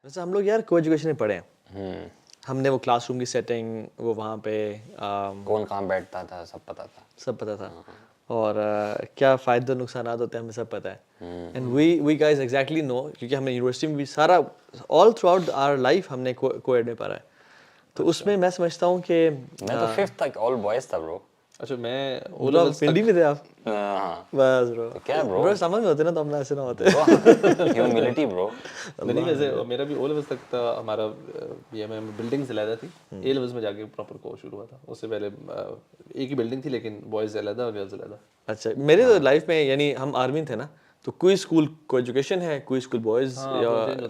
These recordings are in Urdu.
ویسے ہم لوگ یار کو ایجوکیشن میں پڑھے ہیں, ہم نے وہ کلاس روم کی سیٹنگ, وہ وہاں پہ کون کہاں بیٹھتا تھا سب پتہ تھا, اور کیا فائدے و نقصانات ہوتے ہیں ہمیں سب پتہ ہے. And we guys exactly know, کیونکہ ہم نے یونیورسٹی میں بھی سارا آل تھرو آؤٹ آور لائف ہم نے کو ایڈ میں پڑھا ہے. تو اس میں سمجھتا ہوں کہ میں تو 5th تک آل بوائز تھا برو. اچھا میں پنڈی میں تھے آپ؟ بس برو کیا برو سمجھ میں ہوتے نا تو ہم ایسے نہ ہوتے. ہیوملٹی برو. نہیں ویسے میرا بھی او لیولس تک تھا. ہمارا بی ایم ایم بلڈنگ سے علیحدہ تھی. اے لیولس میں جا کے پراپر کورس شروع ہوا تھا. اس سے پہلے ایک ہی بلڈنگ تھی لیکن بوائز علیحدہ اور گرلز علیحدہ. اچھا میرے تو لائف میں یعنی ہم آرمی تھے نا, تو کوئی اسکول کو ایجوکیشن ہے, کوئی اسکول بوائز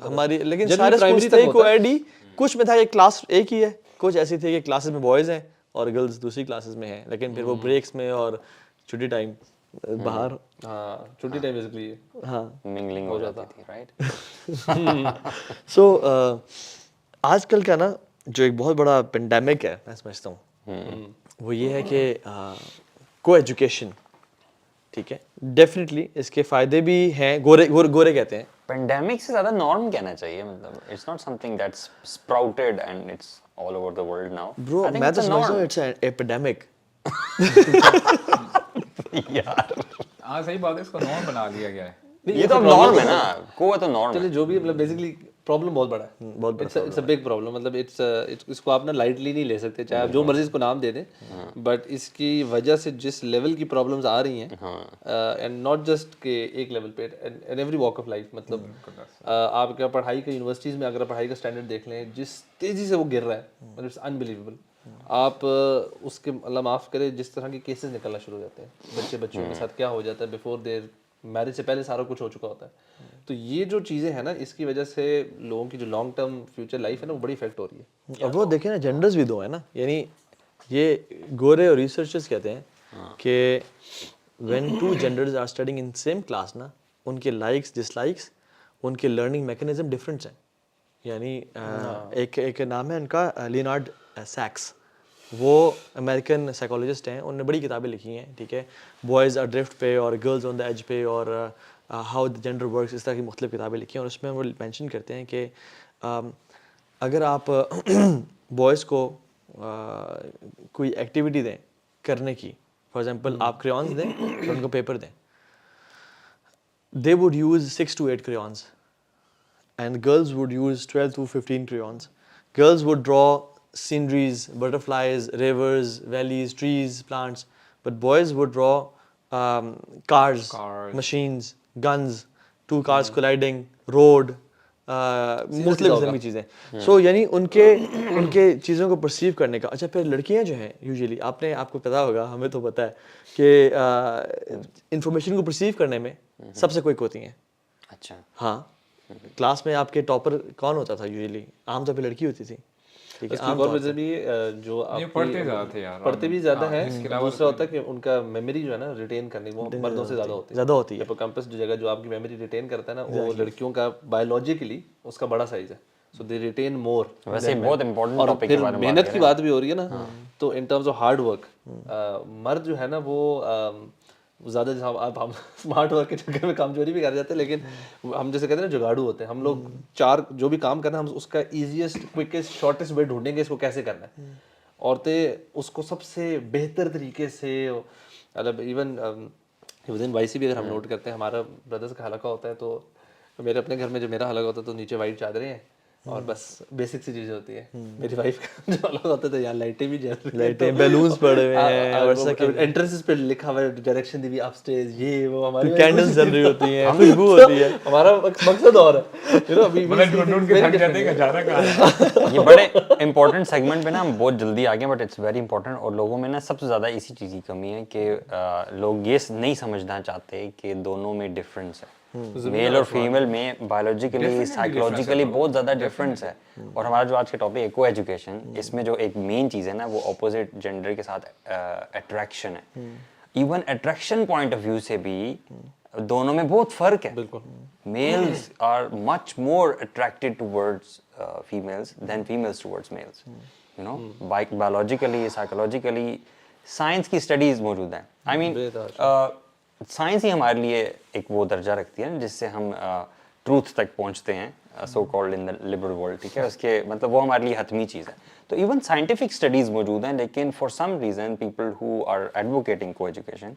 ہماری, لیکن سارے اسکول تھے کو ایڈ ہی. کچھ میں تھا کہ کلاس ایک ہی ہے, کچھ ایسی تھی کہ کلاسز میں بوائز ہیں اور گرلز دوسری کلاسز میں ہیں, لیکن پھر وہ بریکس میں اور چھٹی ٹائم باہر. ہاں چھٹی ٹائم بیسکلی ہاں منگلنگ ہو جاتی تھی رائٹ. سو آج کل کا نا جو ایک بہت بڑا پینڈیمک ہے میں سمجھتا ہوں, وہ یہ ہے کہ کو ایجوکیشن. ٹھیک ہے, ڈیفینیٹلی اس کے فائدے بھی ہیں, گورے کہتے ہیں. پینڈیمک سے زیادہ نارم کہنا چاہیے, مطلب it's not something that's sprouted and it's all over the world now. Bro میں تو سمجھتا ہوں اٹس این ایپیڈیمک. یار ہاں صحیح بات ہے, اس کو نارم بنا دیا گیا ہے. یہ تو اب نارم ہے نا, کو ہے تو نارم چلے ہے. جو بھی مطلب بیسکلی پرابلم بہت بڑا ہے, اٹس اے بگ پرابلم. مطلب اس کو آپ نا لائٹلی نہیں لے سکتے, چاہے آپ جو مرضی اس کو نام دے دیں, بٹ اس کی وجہ سے جس لیول کی پرابلمس آ رہی ہیں, اینڈ ناٹ جسٹ کہ ایک لیول پہ, in every walk of life. مطلب آپ کا پڑھائی کا یونیورسٹیز میں اگر پڑھائی کا اسٹینڈرڈ دیکھ لیں, جس تیزی سے وہ گر رہا ہے, مطلب اٹس انبلیویبل. آپ اس کے اللہ معاف کرے جس طرح کے کیسز نکلنا شروع ہو جاتے ہیں, بچوں کے ساتھ کیا ہو جاتا ہے بفور دیر میرج سے پہلے سارا کچھ ہو چکا ہوتا ہے. تو یہ جو چیزیں ہیں نا, اس کی وجہ سے لوگوں کی جو لانگ ٹرم فیوچر لائف ہے نا, وہ بڑی افیکٹ ہو رہی ہے. اور وہ دیکھیں نا جینڈرز بھی دو ہیں نا, یعنی یہ گورے اور ریسرچرز کہتے ہیں کہ when two genders are studying in same class نا, ان کے لائکس ڈس لائکس, ان کے لرننگ میکینزم ڈفرینٹس ہیں. یعنی ایک نام ہے ان کا لینارڈ سیکس, وہ امریکن سائیکالوجسٹ ہیں, انہوں نے بڑی کتابیں لکھی ہیں. ٹھیک ہے, بوائز آر ڈرفٹ پہ اور گرلز آن دا ایج پہ اور ہاؤ دا جینڈر ورکس, اس طرح کی مختلف کتابیں لکھی ہیں. اور اس میں وہ مینشن کرتے ہیں کہ اگر آپ بوائز کو کوئی ایکٹیویٹی دیں کرنے کی, فار ایگزامپل آپ کریونس دیں اور ان کو پیپر دیں, they would use 6 to 8 crayons and girls would use 12 to 15 crayons. Girls would draw sceneries, butterflies, rivers, valleys, trees, plants, but boys would draw cars, machines, guns, 2 cars colliding, road, مختلف قسم کی چیزیں. سو یعنی ان کے چیزوں کو پرسیو کرنے کا. اچھا پھر لڑکیاں جو ہیں یوزلی آپ کو پتا ہوگا, ہمیں تو پتا ہے کہ انفارمیشن کو پرسیو کرنے میں سب سے کوئک ہوتی ہیں. اچھا ہاں, کلاس میں آپ کے ٹاپر کون ہوتا تھا یوزلی؟ عام طور پہ لڑکی ہوتی تھی. ٹھیک ہے, عام طور پہ بھی جو پڑھتے زیادہ تھے یار, پڑھتے بھی زیادہ ہیں. دوسرا ہوتا ہے کہ ان کا میموری جو ہے نا ریٹین کرنی, وہ مردوں سے زیادہ ہوتی ہے. کمپس جو جگہ جو آپ کی میموری ریٹین کرتا ہے نا, وہ لڑکیوں کا بایولوجیکلی اس کا بڑا سائز ہے. سو دے ریٹین مور. ویسے بہت امپورٹنٹ اور ٹاپک پھر محنت کی بات بھی ہو رہی ہے نا, تو in terms of hard work, مرد جو ہے نا وہ زیادہ آپ ہم اسمارٹ ورک کے چکر میں کمزوری بھی کر جاتے ہیں, لیکن ہم جیسے کہتے ہیں نا جگاڑو ہوتے ہیں ہم لوگ. جو بھی کام کرنا ہے ہم اس کا ایزیسٹ کوئکسٹ شارٹیسٹ وے ڈھونڈیں گے اس کو کیسے کرنا ہے. عورتیں اس کو سب سے بہتر طریقے سے, مطلب ایون ودن وائی سی بھی اگر ہم نوٹ کرتے ہیں, ہمارا بردرس کا حلقہ ہوتا ہے, تو میرے اپنے گھر میں جو میرا حلقہ ہوتا ہے تو نیچے وائٹ چادریں ہیں اور بس بیسک سی چیزیں ہوتی ہیں. میری وائف کا جو الگ ہوتا تھا, یار لائٹیں بھی جل رہی ہیں, لائٹیں بیلونس پڑے ہوئے ہیں, اور انٹرنس پہ لکھا ہوا ہے ڈائریکشن دی ہوئی اپ اسٹیئرز, یہ وہ ہماری کینڈلز جل رہی ہوتی ہیں, خوشبو ہوتی ہے. ہمارا مقصد اور ہے یہ بڑے امپورٹنٹ سیگمنٹ پہ نا ہم بہت جلدی آ گئے, بٹ اٹس ویری امپورٹنٹ. اور لوگوں میں نا سب سے زیادہ اسی چیز کی کمی ہے کہ لوگ یہ نہیں سمجھنا چاہتے کہ دونوں میں ڈفرینس ہے. میل اور فیمیل میں بایولوجیکلی سائیکولوجیکلی بہت زیادہ ڈفرینس ہے. اور ہمارا جو آج کا ٹاپک ہے کو ایجوکیشن, اس میں جو ایک مین چیز ہے نا وہ اپوزٹ جینڈر کے ساتھ اٹریکشن ہے. Even attraction point of view سے بھی دونوں میں بہت فرق ہے. بالکل, males are much more attracted towards females than females towards males. You know, biologically psychologically science کی اسٹڈیز موجود ہیں. آئی مین سائنس ہی ہمارے لیے ایک وہ درجہ رکھتی ہے جس سے ہم ٹروتھ تک پہنچتے ہیں. So called in the liberal world, ٹھیک ہے, اس کے مطلب وہ ہمارے لیے حتمی چیز ہے. تو ایون سائنٹیفک اسٹڈیز موجود ہیں, لیکن for some reason people who are advocating کو education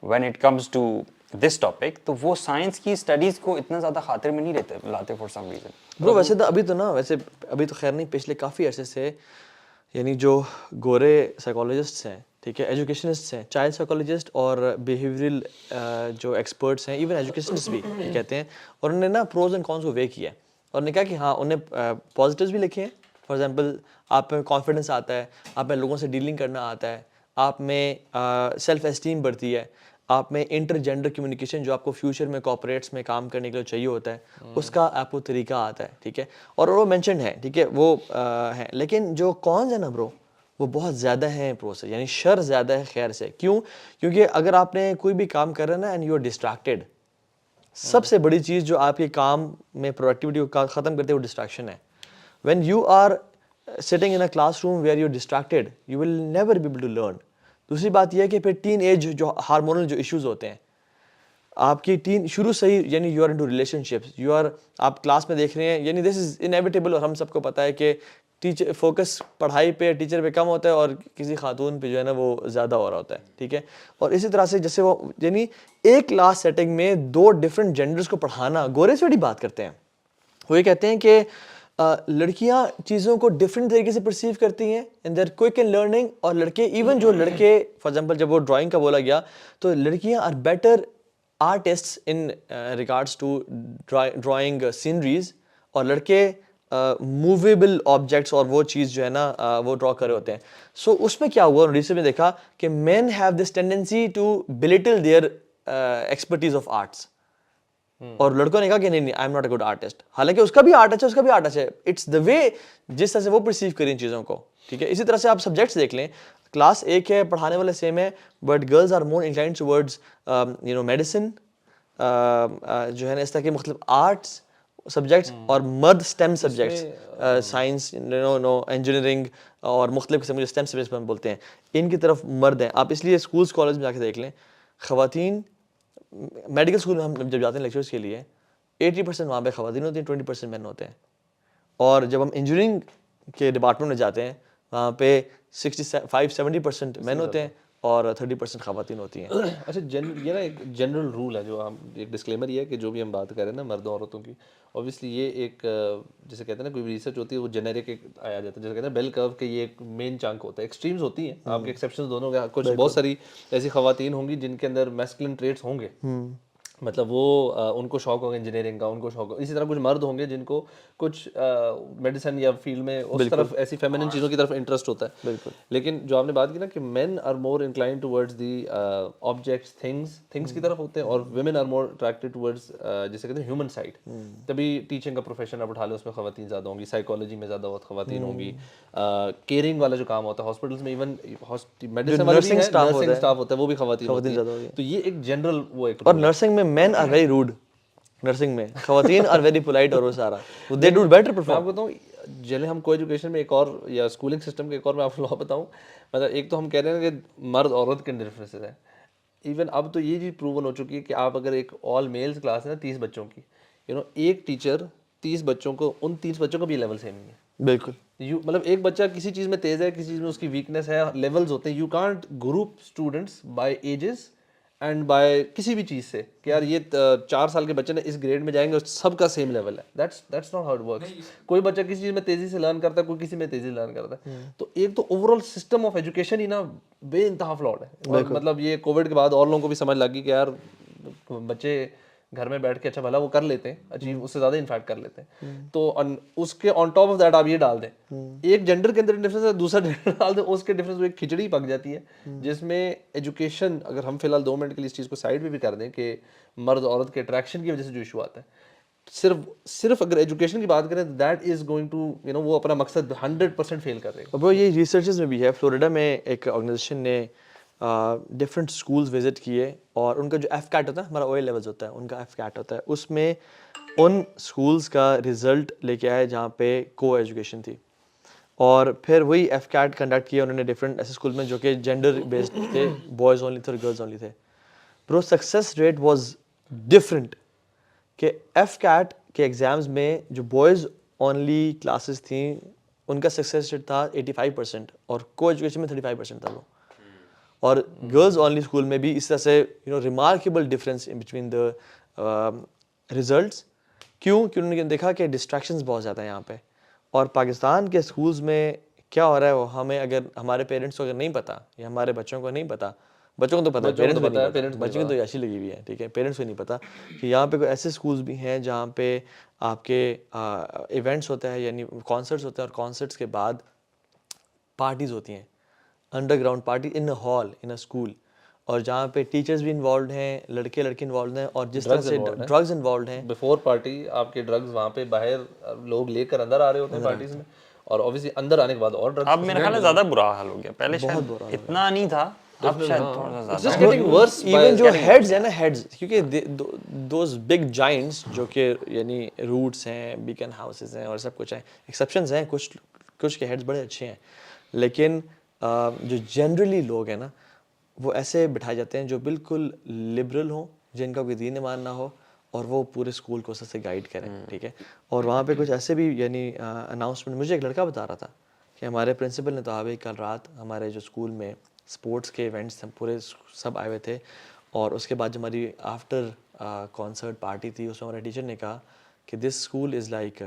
when it comes to this topic, تو وہ سائنس کی اسٹڈیز کو اتنا زیادہ خاطر میں نہیں لاتے فار سم ریزن. برو ویسے تو ابھی تو خیر نہیں, پچھلے کافی عرصے سے یعنی جو گورے سائیکالوجسٹس ہیں, ٹھیک ہے, ایجوکیشنسٹس ہیں, چائلڈ سائیکالوجسٹ اور بیہیویئرل جو ایکسپرٹس ہیں, ایون ایجوکیشنسٹ بھی کہتے ہیں, اور انہوں نے نا پروز اینڈ کونس کو وے کیا ہے, اور نے کہا کہ ہاں انہیں پازیٹیوز بھی لکھے ہیں. فار ایگزامپل آپ میں کانفیڈنس آتا ہے, آپ میں لوگوں سے ڈیلنگ کرنا آتا ہے, آپ میں سیلف اسٹیم بڑھتی ہے, آپ میں انٹر جینڈر کمیونیکیشن جو آپ کو فیوچر میں کارپوریٹس میں کام کرنے کے لیے چاہیے ہوتا ہے, اس کا آپ کو طریقہ آتا ہے, ٹھیک ہے, اور وہ مینشنڈ ہے, ٹھیک ہے, وہ ہیں. لیکن جو کونز ہیں نا برو, وہ بہت زیادہ ہیں پرو سے, یعنی شر زیادہ ہے خیر سے. کیوں؟ کیونکہ اگر آپ نے کوئی بھی کام کر رہا ہے نا اینڈ یو آر ڈسٹریکٹیڈ, سب سے بڑی چیز جو آپ کے کام میں پروڈکٹیوٹی کو ختم کرتے ہیں وہ ڈسٹریکشن ہے. When you are sitting in a class room where you distracted, you will never be able to learn. دوسری بات یہ ہے کہ پھر ٹین ایج جو ہارمونل جو ایشوز ہوتے ہیں آپ کی شروع سے ہی, یعنی you are into relationships, آپ کلاس میں دیکھ رہے ہیں, یعنی دس از انیویٹیبل, اور ہم سب کو پتہ ہے کہ ٹیچر فوکس پڑھائی پہ ٹیچر پہ کم ہوتا ہے اور کسی خاتون پہ جو ہے نا وہ زیادہ ہو رہا ہوتا ہے, ٹھیک ہے. اور اسی طرح سے جیسے وہ یعنی ایک کلاس سیٹنگ میں 2 ڈفرینٹ جینڈرز کو پڑھانا, گورے سے بڑی بات کرتے ہیں, وہ یہ کہتے ہیں کہ لڑکیاں چیزوں کو ڈفرینٹ طریقے سے پرسیو کرتی ہیں and they are quick in learning, اور لڑکے ایون جو لڑکے فار ایگزامپل جب وہ ڈرائنگ کا بولا گیا تو لڑکیاں are better artists in regards to drawing sceneries, اور لڑکے موویبل آبجیکٹس اور وہ چیز جو ہے نا وہ ڈرا کر رہے ہوتے ہیں. سو اس میں کیا ہوا, ریسرچ میں دیکھا کہ men have this tendency to belittle their expertise of arts, اور لڑکوں نے کہا کہ نہیں I am not a good artist, حالانکہ اس کا بھی آرٹ اچھا, اس کا بھی آرٹ اچھا ہے, اٹس دا وے جس طرح سے وہ پرسیو کریں ان چیزوں کو, ٹھیک ہے. اسی طرح سے آپ سبجیکٹس دیکھ لیں, کلاس ایک ہے, پڑھانے والے سیم ہے, but girls are more inclined towards medicine جو ہے نا اس طرح کے مختلف آرٹس سبجیکٹس, اور مرد اسٹیم سبجیکٹس, سائنس, انجینئرنگ اور مختلف قسم کے اسٹیم سبجیکٹس ہم بولتے ہیں, ان کی طرف مرد ہیں. آپ اس لیے اسکولس کالج میں جا کے دیکھ لیں, خواتین میڈیکل اسکول میں ہم جب جاتے ہیں لیکچرس کے لیے 80% وہاں پہ خواتین ہوتی ہیں, 20% مین ہوتے ہیں. اور جب ہم انجینئرنگ کے ڈپارٹمنٹ میں جاتے ہیں وہاں پہ 65-70% مین ہوتے ہیں اور 30% خواتین ہوتی ہیں. اچھا یہ نا ایک جنرل رول ہے, جو ہم ایک ڈسکلیمر یہ ہے کہ جو بھی ہم بات کر رہے ہیں نا مردوں عورتوں کی, اوبیسلی یہ ایک جیسے کہتے ہیں نا کوئی بھی ریسرچ ہوتی ہے وہ جنیرک ایک آیا جاتا ہے, جیسے کہتے ہیں بیل کرو کہ یہ ایک مین چانک ہوتا ہے. ایکسٹریمز ہوتی ہیں, آپ کے ایکسیپشنز دونوں کے, کچھ بہت ساری ایسی خواتین ہوں گی جن کے اندر میسکلن ٹریٹس ہوں گے, مطلب وہ ان کو شوق ہوگا انجینئرنگ کا, ان کو شوق ہوگا. اسی طرح کچھ مرد ہوں گے جن کو کچھ میڈیسن یا فیلڈ میں اس طرف ایسی فیمنن چیزوں کی طرف انٹرسٹ ہوتا ہے. بالکل. لیکن جو آپ نے بات کی نا کہ men are more inclined towards the objects, things کی طرف ہوتے ہیں, اور women are more attracted towards جیسے کہتے ہیں ہیومن سائڈ. تبھی ٹیچنگ کا پروفیشن آپ اٹھا لیں, اس میں خواتین زیادہ ہوں گی, سائیکالوجی میں زیادہ خواتین ہوں گی, کیئرنگ والا جو کام ہوتا ہے ہاسپٹلس میں, ایون میڈیسن والا بھی ہے, نرسنگ اسٹاف ہوتا ہے, وہ بھی خواتین ہوتی ہیں. تو یہ ایک جنرل وہ ایک, اور نرسنگ میں مین آر ویری روڈ, نرسنگ میں خواتین آر ویری پولائٹ, اور وہ سارا دے ڈو بیٹر پرفارم. میں آپ کو بتاؤں, جنہیں ہم کو ایجوکیشن میں ایک اور یا اسکولنگ سسٹم کے ایک اور میں آپ کو بتاؤں, مطلب ایک تو ہم کہہ رہے ہیں کہ مرد عورت کے ڈفرینسز ہیں. ایون اب تو یہ چیز پروون ہو چکی ہے کہ آپ اگر ایک آل میلز کلاس ہے نا 30 بچوں کی, ایک ٹیچر 30 بچوں کو, ان 30 بچوں کا بھی لیول سیم نہیں ہے. بالکل. مطلب ایک بچہ کسی چیز میں تیز ہے, کسی چیز میں اس کی ویکنیس ہے, لیولز ہوتے ہیں. You can't group students by ages and by کسی بھی چیز سے کہ یار یہ 4 سال کے بچے نے اس گریڈ میں جائیں گے, سب کا سیم لیول ہے. That's not how it works. کوئی بچہ کسی چیز میں تیزی سے لرن کرتا ہے, کوئی کسی میں تیزی سے لرن کرتا ہے. تو ایک تو overall system of education ہی نا بے انتہا فلاڈ ہے. مطلب یہ کووڈ کے بعد اور لوگوں کو بھی سمجھ لگ گئی کہ یار بچے گھر میں بیٹھ کے اچھا بھلا وہ کر لیتے ہیں, اچیو اس سے زیادہ انفیکٹ کر لیتے ہیں. تو اس کے آن ٹاپ آف دیٹ آپ یہ ڈال دیں, ایک جینڈر کے اندر ڈفرینس ہے, دوسرا جینڈر ڈال دیں, اس کے ڈفرینس ایک کھچڑی پک جاتی ہے, جس میں ایجوکیشن, اگر ہم فی الحال 2 منٹ کے لیے اس چیز کو سائڈ پہ بھی کر دیں کہ مرد عورت کے اٹریکشن کی وجہ سے جو ایشو آتا ہے, صرف اگر ایجوکیشن کی بات کریں دیٹ از گوئنگ ٹو وہ اپنا مقصد 100% فیل کر رہے ہیں. اب یہ ریسرچز میں بھی ہے, فلوریڈا میں ایک آرگنائزیشن نے ڈفرینٹ اسکولز وزٹ کیے, اور ان کا جو ایف کیٹ ہوتا ہے, ہمارا او اے لیولز ہوتا ہے, ان کا ایف کیٹ ہوتا ہے, اس میں ان اسکولز کا رزلٹ لے کے آئے جہاں پہ کو ایجوکیشن تھی, اور پھر وہی ایف کیٹ کنڈکٹ کیا انہوں نے ڈفرینٹ ایسے اسکول میں جو کہ جینڈر بیسڈ تھے, بوائز اونلی تھے اور گرلز اونلی تھے. برو سکسیس ریٹ واز ڈفرینٹ, کہ ایف کیٹ کہ ایگزامز میں جو بوائز اونلی کلاسز تھیں ان کا سکسیس ریٹ تھا 85% اور کو ایجوکیشن میں 35% تھا وہ. اور گرلز اونلی اسکول میں بھی اس طرح سے remarkable difference in between the results. کیوں کہ انہوں نے دیکھا کہ ڈسٹریکشنز بہت زیادہ ہیں یہاں پہ. اور پاکستان کے اسکولز میں کیا ہو رہا ہے وہ ہمیں اگر ہمارے پیرنٹس کو اگر نہیں پتہ یا ہمارے بچوں کو نہیں پتہ, بچوں کو تو پتہ ہے, پیرنٹس کو نہیں پتہ, بچوں کی تو ایسی لگی ہوئی ہے, ٹھیک ہے, پیرنٹس کو نہیں پتہ کہ یہاں پہ کوئی ایسے اسکولز بھی ہیں جہاں پہ آپ کے ایونٹس ہوتا ہے, یعنی کانسرٹس ہوتے ہیں, اور کانسرٹس کے بعد پارٹیز ہوتی ہیں, under ground party in a hall in a school, اور جہاں پہ ٹیچرز بھی انوالوڈ ہیں, لڑکے انوالوڈ ہیں, اور جس طرح سے ڈرگز انوالوڈ ہیں. بیفور پارٹی آپ کے ڈرگز وہاں پہ باہر لوگ لے کر اندر آ رہے ہوتے ہیں پارٹیز میں, اور اوبیسلی اندر آنے کے بعد اور ڈرگز. اب میرا خیال ہے زیادہ برا حال ہو گیا, پہلے شاید اتنا نہیں تھا, اب شاید تھوڑا سا زیادہ. ایون جو ہیڈز ہیں نا, ہیڈز, کیونکہ دوز بگ جائنٹس جو کہ یعنی روٹس ہیں, بیکن ہاؤسز ہیں اور سب کچھ ہیں, ایکسیپشنز ہیں, کچھ کے ہیڈز بڑے اچھے ہیں, لیکن جو جنرلی لوگ ہیں نا وہ ایسے بٹھائے جاتے ہیں جو بالکل لبرل ہوں, جن کا کوئی دین ایمان نہ ہو, اور وہ پورے اسکول کو سے گائیڈ کریں, ٹھیک ہے. اور وہاں پہ کچھ ایسے بھی یعنی اناؤنسمنٹ, مجھے ایک لڑکا بتا رہا تھا کہ ہمارے پرنسپل نے تو آوے کل رات ہمارے جو اسکول میں اسپورٹس کے ایونٹس پورے سب آئے ہوئے تھے, اور اس کے بعد جو ہماری آفٹر کانسرٹ پارٹی تھی اس میں ہمارے ٹیچر نے کہا کہ this school is like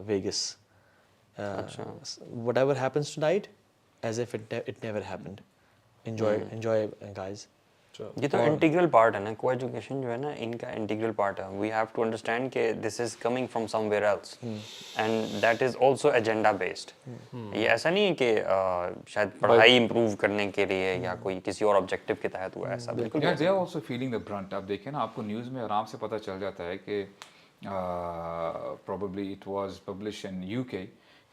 Vegas, what ever happens two night as if it never happened, enjoy guys. یہ تو انٹیگرل پارٹ ہے نا, کو ایجوکیشن جو ہے نا ان کا انٹیگرل پارٹ ہے. وی ہیو ٹو انڈرسٹینڈ کہ this is coming from somewhere else and that is also agenda based. یہ ایسا نہیں ہے کہ شاید پڑھائی امپروو کرنے کے لیے یا کوئی کسی اور آبجیکٹیو کے تحت ہوا, ایسا بالکل. They are also feeling the brunt. آپ دیکھیں نا, آپ کو نیوز میں آرام سے پتہ چل جاتا ہے کہ probably it was publish in UK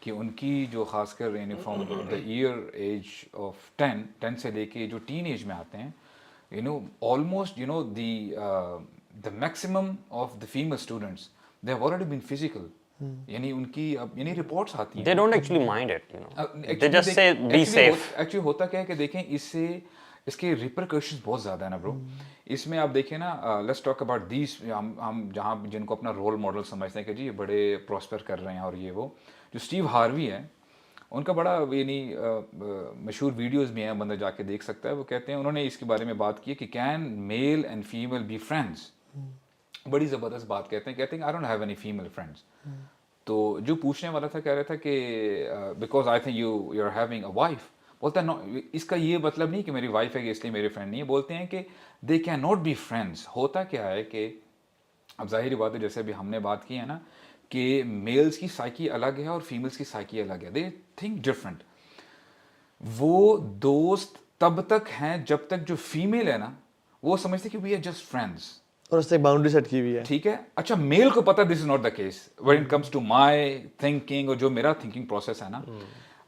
کہ ان کی جو خاص کر یعنی from the year age of 10 سے لے کے جو ٹین ایج میں آتے ہیں, almost the maximum of the female students they have already been physical. یعنی ان کی یعنی رپورٹس آتی ہیں, they don't actually mind it, they just say be safe. Actually ہوتا کیا ہے کہ دیکھیں اس کے ریپرکشنز بہت زیادہ ہیں نا برو. اس میں آپ دیکھیں نا, لیٹس ٹاک اباؤٹ دیز, ہم جہاں جن کو اپنا رول ماڈل سمجھتے ہیں کہ جی یہ بڑے پراسپر کر رہے ہیں, اور یہ وہ جو اسٹیو ہاروی ہے ان کا بڑا یعنی مشہور ویڈیوز بھی ہیں, بندہ جا کے دیکھ سکتا ہے. وہ کہتے ہیں, انہوں نے اس کے بارے میں بات کی ہے کہ can male and female be friends. بڑی زبردست بات کہتے ہیں I don't have any female friends. تو جو پوچھنے والا تھا کہہ رہا تھا کہ because I think you are having a wife. بولتا ہے نو, اس کا یہ مطلب نہیں کہ میری وائف ہے کہ اس لیے میری فرینڈ نہیں ہے. بولتے ہیں کہ they can not be friends. ہوتا کیا ہے کہ اب ظاہری بات ہے جیسے ابھی ہم نے بات کی ہے نا کہ میلز کی سائیکی الگ ہے اور فیمیلز کی سائیکی الگ ہے, دے تھنک ڈفرنٹ. وہ دوست تب تک ہیں جب تک جو فیمیل ہے نا وہ سمجھتے کہ وی آر جسٹ فرینڈس, اور اس سے ایک باؤنڈری سیٹ کی ہوئی ہے, ٹھیک ہے. اچھا, میل کو پتا this is not the case when it comes to my thinking, اور جو میرا تھنکنگ پروسیس ہے نا.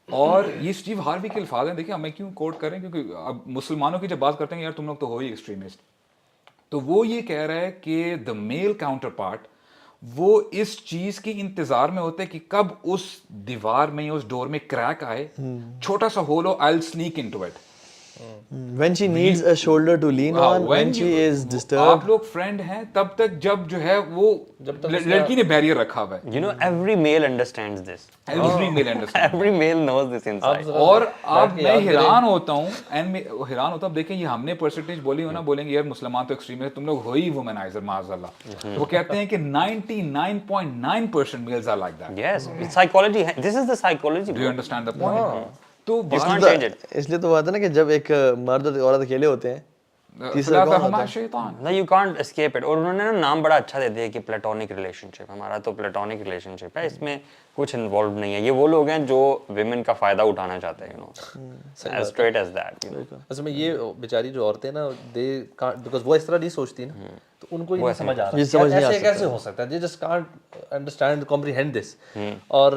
اور یہ اسٹیو ہاروی کے الفاظ ہیں, دیکھیں ہمیں کیوں کوٹ کریں, کیونکہ اب مسلمانوں کی جب بات کرتے ہیں یار تم لوگ تو ہو ہی ایکسٹریمسٹ, تو وہ یہ کہہ رہا ہے کہ دا میل کاؤنٹر پارٹ وہ اس چیز کی انتظار میں ہوتا ہے کہ کب اس دیوار میں یا اس ڈور میں کریک آئے, چھوٹا سا whole who, I'll sneak into it. when she needs a shoulder to lean on, when she is disturbed. آپ لوگ فرینڈ ہیں تب تک جب جو ہے وہ لڑکی نے بیریئر رکھا ہوا ہے. Every male understands this. Every male knows this inside. اور اب میں حیران ہوتا ہوں, دیکھیں یہ ہم نے پرسنٹیج بولی ہو نا, بولیں گے یار مسلمان تو ایکسٹریم ہے, تم لوگ ہو ہی وومنائزر معاذ اللہ. وہ کہتے ہیں کہ 99.9% males are like that. Yes, it's psychology. This is the psychology. Do you understand the point? تو اس لیے تو بات ہے نا کہ جب ایک مرد اور عورت اکیلے ہوتے ہیں, تیسرا کون ہوتا ہے؟ شیطان. No, you can't escape it. اور انہوں نے نا نام بڑا اچھا دے دیا کہ پلیٹونک ریلیشن شپ. ہمارا تو پلیٹونک ریلیشن شپ ہے, اس میں کچھ انوالوڈ نہیں ہے. یہ وہ لوگ ہیں جو ویمن کا فائدہ اٹھانا چاہتے ہیں, as straight as that. اصل میں یہ بیچاری جو عورتیں نا, دے بیکاز وہ اس طرح نہیں سوچتی نا, تو ان کو یہ سمجھ آ رہا ہے ایسے کیسے ہو سکتا ہے, they just can't understand comprehend this. اور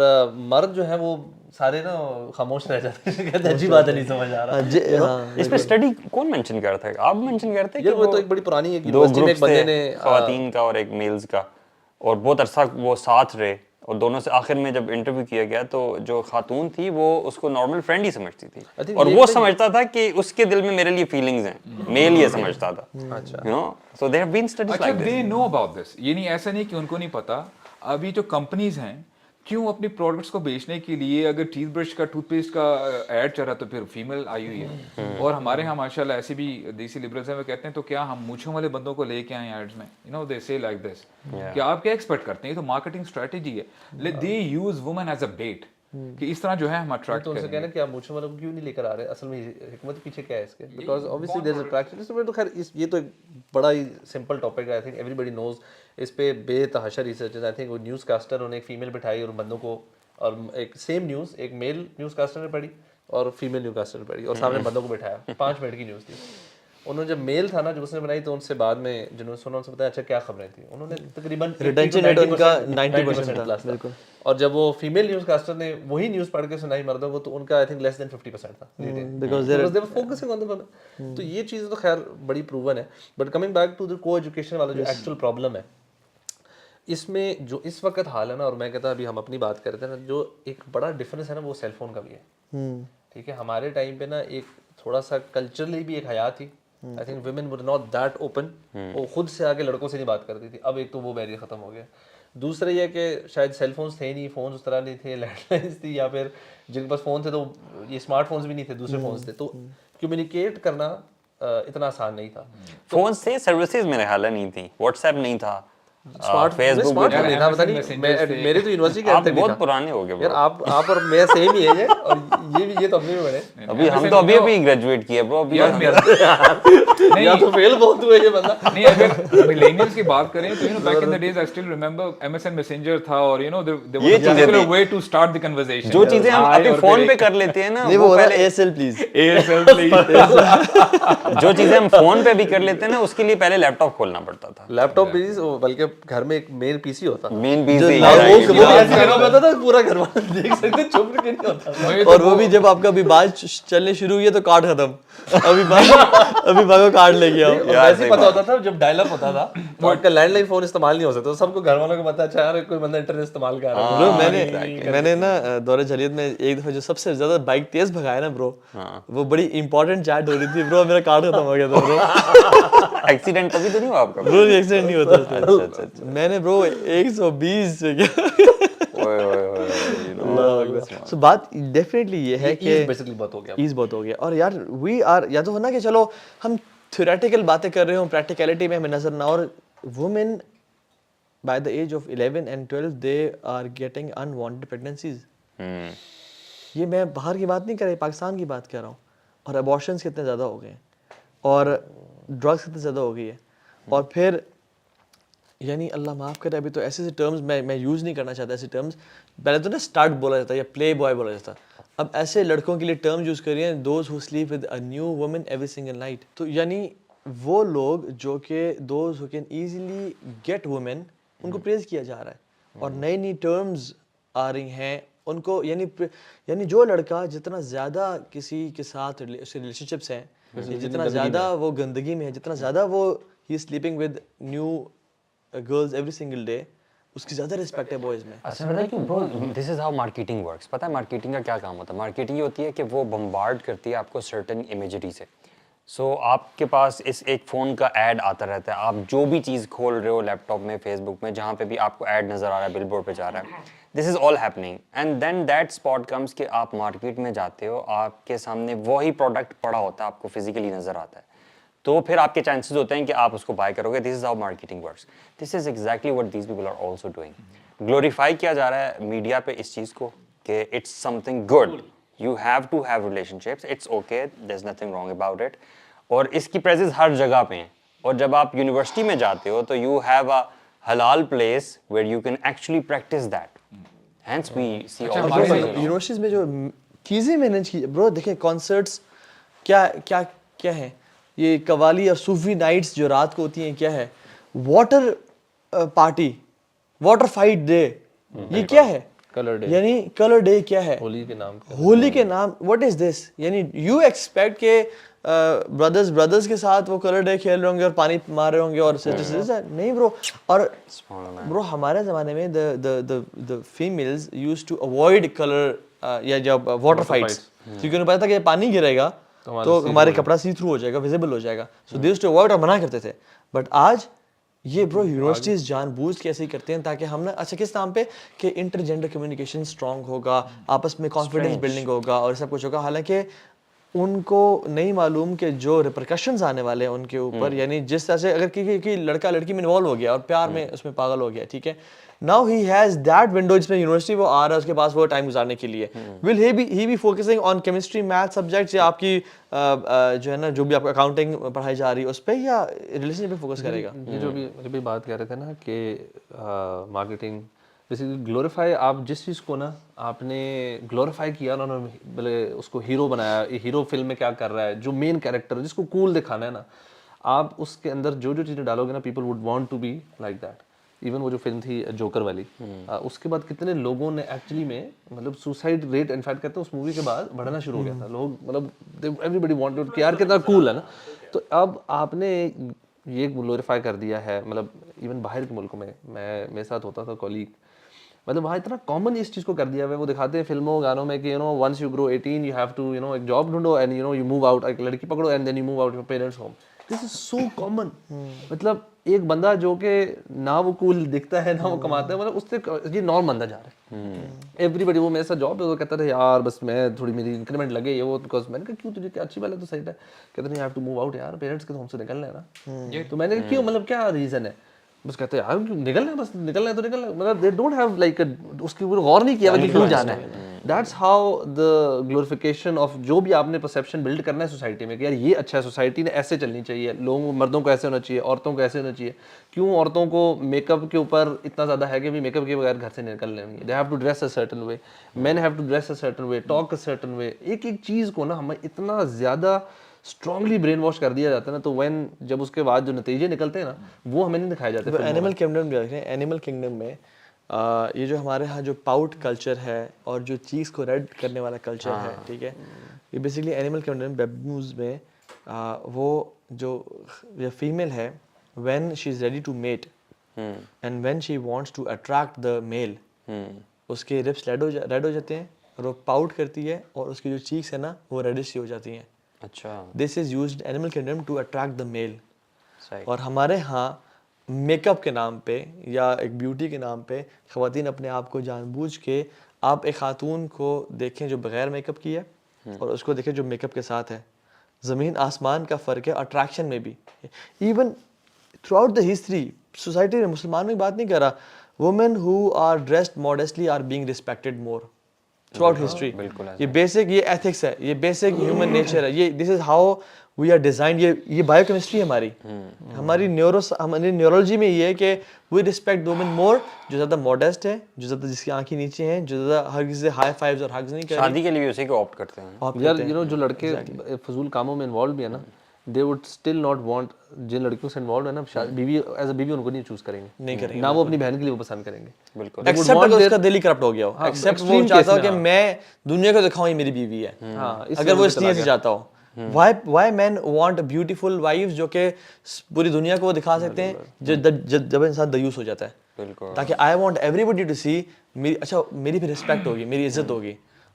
مرد جو ہے وہ سارے نا خاموش رہ جاتے ہیں, کہتے ہیں اچھی بات ہے نہیں سمجھ آ رہا. اس پہ اسٹڈی کون مینشن کرتا ہے؟ آپ مینشن کرتے ہیں کہ وہ تو ایک بڑی پرانی ہے, دو گروپس تھے, خواتین کا اور ایک میلز کا, اور بہت عرصہ وہ ساتھ رہے, اور دونوں سے آخر میں جب انٹرویو کیا گیا تو جو خاتون تھی وہ اس کو نارمل فرینڈ ہی سمجھتی تھی اور وہ سمجھتا تھا کہ اس کے دل میں میرے لیے فیلنگز ہیں, میل یہ سمجھتا تھا. You know so they have been studies like this. They know about this. یہ نہیں ایسا نہیں کہ ان کو نہیں پتا. ابھی جو کمپنیز ہیں کیوں اپنی پروڈکٹس کو بیچنے کے لیے, اگر ٹوتھ برش کا ٹوتھ پیسٹ کا ایڈ چل رہا تو پھر فیمیل آئی ہوئی ہے. اور ہمارے یہاں ماشاء اللہ ایسے بھی دیسی لبرلز ہیں, وہ کہتے ہیں تو کیا ہم مونچھوں والے بندوں کو لے کے آئیں ایڈز میں, یو نو دے سے لائک دس, کہ آپ کیا ایکسپیکٹ کرتے ہیں, یہ تو مارکیٹنگ اسٹریٹجی ہے. They use women as a bait کہ اس طرح جو ہے ہم اٹریکٹ تو ان سے کہنا کہ آپ مونچھوں والوں کو کیوں نہیں لے کر آ رہے, اصل میں حکمت پیچھے کیا ہے اس کے, because obviously there is attraction. اس میں تو خیر یہ تو ایک بڑا ہی سمپل ٹاپک ہے, آئی تھنک ایوری بڈی نوز. اس پہ بے تحاشا ریسرچز, آئی تھنک وہ نیوز کاسٹر انہوں نے ایک فیمیل بٹھائی اور بندوں کو, اور ایک سیم نیوز ایک میل نیوز کاسٹر نے پڑھی اور فیمیل نیوز کاسٹر نے پڑھی اور سامنے بندوں کو بٹھایا. 5 منٹ کی نیوز تھی. انہوں نے جب میل تھا نا جو اس نے بنائی تو ان سے بعد میں جنہوں نے سنا ان سے بتایا اچھا کیا خبریں تھیں, انہوں نے تقریباً ریٹینشن ریٹ ان کا 90% تھا. بالکل. اور جب وہ فیمیل نیوز کاسٹر نے وہی نیوز پڑھ کے سنائی مردوں کو تو ان کا آئی تھنک لیس دین 50% تھا, because they were focusing on the women. تو یہ چیز تو خیر بڑی پروون ہے. But coming back to the کو ایجوکیشن والا جو ایکچوئل پرابلم ہے اس میں جو اس وقت حال ہے نا, اور میں کہتا ابھی ہم اپنی بات کرتے ہیں نا, جو ایک بڑا ڈفرینس ہے نا وہ سیل فون کا بھی ہے. ٹھیک ہے, ہمارے ٹائم پہ نا ایک تھوڑا سا کلچرلی بھی ایک حیا تھی. I think women were not that open, وہ خود سے آگے لڑکوں سے نہیں بات کرتی تھی. اب ایک تو وہ بیریئر ختم ہو گیا. دوسرا یہ کہ شاید سیل فونس تھے نہیں, فونس اس طرح نہیں تھے, لینڈ لائنس تھی, یا پھر جن کے پاس فون تھے تو یہ اسمارٹ فونس بھی نہیں تھے, دوسرے فونس تھے, تو کمیونیکیٹ کرنا اتنا آسان نہیں تھا. فون سے سروسز میرے خیال نہیں تھی, واٹس ایپ نہیں تھا, فیس بک نہیں تھا, پتہ نہیں میرے تو یونیورسٹی کے آپ بہت پرانے ہو گئے یار. آپ اور میں سیم ہی ہے, اور یہ تو اپنے میں بڑے. ابھی ہم تو ابھی گریجویٹ کیے برو, ابھی یا تو فیل بہت ہوئے یہ بندہ. نہیں, اگر ملینیلز کی بات کریں تو you know back in the days I still remember MSN messenger تھا, اور you know there was a particular way to start the conversation. جو چیزیں ہم ابھی فون پہ کر لیتے ہیں نا, وہ ہو رہا ہے ASL پلیز, جو چیزیں ہم فون پہ بھی کر لیتے ہیں نا اس کے لیے پہلے لیپ ٹاپ کھولنا پڑتا تھا. لیپ ٹاپ بھی, بلکہ گھر میں ایک مین پی سی ہوتا, مین پی سی پورا گھر والے دیکھ سکتے, چپ کے نہیں ہوتا. اور وہ بھی جب آپ کا بھی بات چلنے شروع ہوئی ہے تو کارڈ ختم, ابھی بھاگو کارڈ لے کے آؤ. ایسے پتا ہوتا تھا جب ڈائل اپ ہوتا تھا تو آپ کا لینڈ لائن فون استعمال نہیں ہو سکتا, سب کو گھر والوں کو پتا اچھا یار کوئی بندہ انٹرنیٹ استعمال کر رہا ہے. میں نے نا دور جلیت میں ایک دفعہ جو سب سے زیادہ بائک تیز بھگایا نا برو, وہ بڑی امپورٹنٹ چیٹ ہو رہی تھی برو, میرا کارڈ ختم ہو گیا تھا برو. ایکسیڈنٹ کبھی تو نہیں ہوا آپ کا برو؟ ایکسیڈنٹ نہیں ہوتا, میں نے برو 120 سے کیا. سو بات ڈیفینیٹلی یہ ہے کہ بیسیکلی بہت ہو گیا, ایز بہت ہو گیا. اور یار وی آر, یا تو ہونا کہ چلو ہم تھیوریٹیکل باتیں کر رہے ہوں, پریکٹیکلٹی میں ہمیں نظر نہ, اور women by the age of 11 and 12 they are getting unwanted pregnancies. یہ میں باہر کی بات نہیں کر رہا, پاکستان کی بات کر رہا ہوں. اور ابارشنس کتنے زیادہ ہو گئے ہیں, اور ڈرگس کتنے زیادہ ہو گئی ہے. اور پھر یعنی اللہ معاف کرے, ابھی تو ایسے ٹرمز میں یوز نہیں کرنا چاہتا ایسے ٹرمز. پہلے تو نا اسٹارٹ بولا جاتا یا پلے بوائے بولا جاتا, اب ایسے لڑکوں کے لیے ٹرم یوز کر رہے ہیں, those who sleep with a new women every single night. تو یعنی وہ لوگ جو کہ those who can easily get women, ان کو پریز کیا جا رہا ہے, اور نئی نئی ٹرمز آ رہی ہیں ان کو. یعنی جو لڑکا جتنا زیادہ کسی کے ساتھ ریلیشن شپس ہیں, جتنا زیادہ وہ گندگی میں ہے, جتنا زیادہ وہ ہی is sleeping with new girls every single day, اس کی زیادہ رسپیکٹ ہے بوائز میں. اچھا پتہ ہے کہ برو دس از ہاؤ مارکیٹنگ ورکس. پتہ ہے مارکیٹنگ کا کیا کام ہوتا ہے؟ مارکیٹنگ یہ ہوتی ہے کہ وہ بمبارڈ کرتی ہے آپ کو سرٹن امیجری سے. سو آپ کے پاس اس ایک فون کا ایڈ آتا رہتا ہے, آپ جو بھی چیز کھول رہے ہو لیپ ٹاپ میں, فیس بک میں, جہاں پہ بھی آپ کو ایڈ نظر آ رہا ہے, بل بورڈ پہ جا رہا ہے, this is all happening. And then that spot comes کہ آپ مارکیٹ میں جاتے ہو, آپ کے سامنے وہی پروڈکٹ پڑا ہوتا ہے, آپ کو فزیکلی نظر آتا ہے, تو پھر آپ کے چانسز ہوتے ہیں کہ آپ اس کو بائی کرو گے. This is how marketing works. This is exactly what these people are also doing. Glorify کیا جا رہا ہے میڈیا پہ اس چیز کو کہ it's something good, you have to have relationships, it's okay, there is nothing wrong about it. اور اس کی پریزنس ہر جگہ پہ ہیں. اور جب آپ یونیورسٹی میں جاتے ہو تو یو ہیو اے حلال place where you can actually practice that. Hence we see universities میں جو چیزیں مینیج کی برو, دیکھیں کانسرٹس کیا ہیں, یہ قوالی اور صوفی نائٹس جو رات کو ہوتی ہیں کیا ہے, water party, water fight day, یہ کیا ہے, کلر ڈے یعنی کلر ڈے کیا ہے؟ ہولی کے نام پہ. ہولی کے نام, what is this? یعنی یو ایکسپیکٹ کہ بردرز کے ساتھ وہ کلر ڈے کھیل رہے ہوں گے اور پانی مار رہے ہوں گے اور نہیں برو. اور برو ہمارے زمانے میں the females used to avoid color یا جب واٹر فائٹس, کیونکہ انہیں پتا تھا کہ پانی گرے گا تو ہمارے کپڑا سی تھرو ہو جائے گا, ویزیبل ہو جائے گا, سو دے used to avoid اور منع کرتے تھے. بٹ آج یہ برو یونیورسٹیز جان بوجھ کے ایسے ہی کرتے ہیں تاکہ ہم نا, اچھا کس نام پہ کہ انٹر جینڈر کمیونیکیشن اسٹرانگ ہوگا, آپس میں کانفیڈنس بلڈنگ ہوگا اور سب کچھ ہوگا. حالانکہ ان کو نہیں معلوم کہ جو ریپرکشنز آنے والے ہیں ان کے اوپر, یعنی جس طرح سے اگر کہ لڑکا لڑکی میں انوالو ہو گیا اور پیار میں اس میں پاگل ہو گیا, ٹھیک ہے, now he has that window جس میں یونیورسٹی وہ آ رہا ہے اس کے پاس وہ ٹائم گزارنے کے لیے. Will he be focusing on chemistry math subjects یا آپ کی جو ہے نا جو بھی آپ کو اکاؤنٹنگ پڑھائی جا رہی ہے اس پہ, یا ریلیشن پہ فوکس کرے گا؟ یہ جو بھی بات کہہ رہے تھے نا کہ مارکیٹنگ بیسیکلی گلوریفائی, آپ جس چیز کو نا آپ نے گلوریفائی کیا نا, انہوں نے بولے اس کو ہیرو بنایا, ہیرو فلم میں کیا کر رہا ہے, جو مین کیریکٹر جس کو کول دکھانا ہے نا, آپ اس کے اندر جو چیزیں ڈالو گے نا, people would want to be like that. Even وہ جو فلم تھی جوکر والی, اس کے بعد کتنے لوگوں نے ایکچولی میں مطلب سوسائڈ ریٹ انفیکٹ کہتے ہیں اس مووی کے بعد بڑھنا شروع ہو گیا تھا. لوگ مطلب ایوری بڈی وانٹڈ کہ یار کتنا کول ہے نا. تو اب آپ نے یہ گلوریفائی کر دیا ہے, مطلب ایون باہر کے ملکوں میں میرے ساتھ ہوتا تھا کولیگ, مطلب وہاں اتنا کامن اس چیز کو کر دیا ہوا ہے. وہ دکھاتے ہیں فلموں گانوں میں کہ you know once you grow 18 you have to you know ایک جاب ڈھونڈو and you know you move out, ایک لڑکی پکڑو and then you move out your parents home. This is so common. مطلب ایک بندہ جو کہ نہ وہ کول دکھتا ہے نہ وہ کماتا ہے, مطلب اس سے یہ نارم بندہ جا رہا ہے. ایوری بڈی, وہ میرے ساتھ جاب ہے, وہ کہتا تھا یار بس میں تھوڑی میری انکریمنٹ لگے یہ وہ, بیکاز میں نے کہا کیوں تجھے کیا اچھی بات ہے تو صحیح ہے, کہتے ہیں you have to move out یار, پیرنٹس کے ہوم سے نکلنا ہے نا. تو میں نے کہا کیوں, مطلب کیا ریزن ہے؟ بس کہتے ہیں یار نکلنا ہے, بس نکلنا ہے تو نکلنا ہے, مطلب دے ڈونٹ ہیو لائک اس کے اوپر غور نہیں کیا کہ کیوں جانا ہے. That's how the glorification of جو بھی آپ نے پرسیپشن بلڈ کرنا ہے سوسائٹی میں کہ یار یہ اچھا ہے, سوسائٹی نے ایسے چلنی چاہیے, لوگوں مردوں کو ایسے ہونا چاہیے, عورتوں کو ایسے ہونا چاہیے. کیوں عورتوں کو میک اپ کے اوپر اتنا زیادہ ہے کہ میک اپ کے بغیر گھر سے نکل لیں گے, they have to dress a certain way, men have to dress a certain way, talk a certain way. ایک ایک چیز کو نا ہمیں اتنا زیادہ اسٹرانگلی برین واش کر دیا جاتا ہے نا, تو وین جب اس کے بعد جو نتیجے نکلتے ہیں نا وہ ہمیں نہیں دکھائے جاتے. اینیمل کنگڈم بھی رکھیں, اینیمل کنگڈم میں یہ جو ہمارے ہاں جو پاؤٹ کلچر ہے اور جو چیز کو ریڈ کرنے والا کلچر ہے, ٹھیک ہے, یہ بیسیکلی اینیمل کنگڈم بیبوز میں وہ جو فیمیل ہے, when she is ready to mate and when she wants to attract the male, اس کے ربس ریڈ ہو جاتے ہیں اور وہ پاؤٹ کرتی ہے اور اس کی جو چیکس ہے نا وہ ریڈش سی ہو جاتی ہیں. اچھا, this is used animal kingdom to attract the male. اور ہمارے ہاں میک اپ کے نام پہ یا ایک بیوٹی کے نام پہ خواتین اپنے آپ کو جان بوجھ کے, آپ ایک خاتون کو دیکھیں جو بغیر میک اپ کی ہے اور اس کو دیکھیں جو میک اپ کے ساتھ ہے, زمین آسمان کا فرق ہے اٹریکشن میں بھی. Even throughout the history society میں, مسلمانوں کی بات نہیں کر رہا, women who are dressed modestly are being respected more throughout history. یہ بیسک, یہ ایتھکس ہے, یہ بیسک ہیومن نیچر ہے, یہ this is how we are designed. یہ بایو کیمسٹری ہے ہماری نیورولوجی میں یہ ہے کہ وی ریسپیکٹ وومن مور, جو زیادہ ماڈیسٹ ہے, جو زیادہ جس کی آنکھیں نیچے ہیں, جو زیادہ ہر کسی سے ہائی فائیوز اور ہگز نہیں کرتی. شادی کے لیے اسی کو آپٹ کرتے ہیں یار. یو نو جو لڑکے فضول کاموں میں انوالو بھی ہے نا, they would still not want, جن لڑکیوں سے انوالو ہے نا بیوی ایز اے بیوی ان کو نہیں چوز کریں گے, نہ وہ اپنی بہن کے لیے وہ پسند کریں گے. بالکل, ایکسیپٹ اگر اس کا دل ہی کرپٹ ہو گیا ہو, ایکسیپٹ وہ چاہتا ہو کہ میں دنیا کو دکھاؤں یہ میری بیوی ہے, اگر وہ اس نیت سے چاہتا ہو. Why men want beautiful wives جو کہ پوری دنیا کو وہ دکھا سکتے ہیں, جب انسان دیوس ہو جاتا ہے, تاکہ I want everybody to see میری, اچھا میری بھی رسپیکٹ ہوگی, میری عزت ہوگی.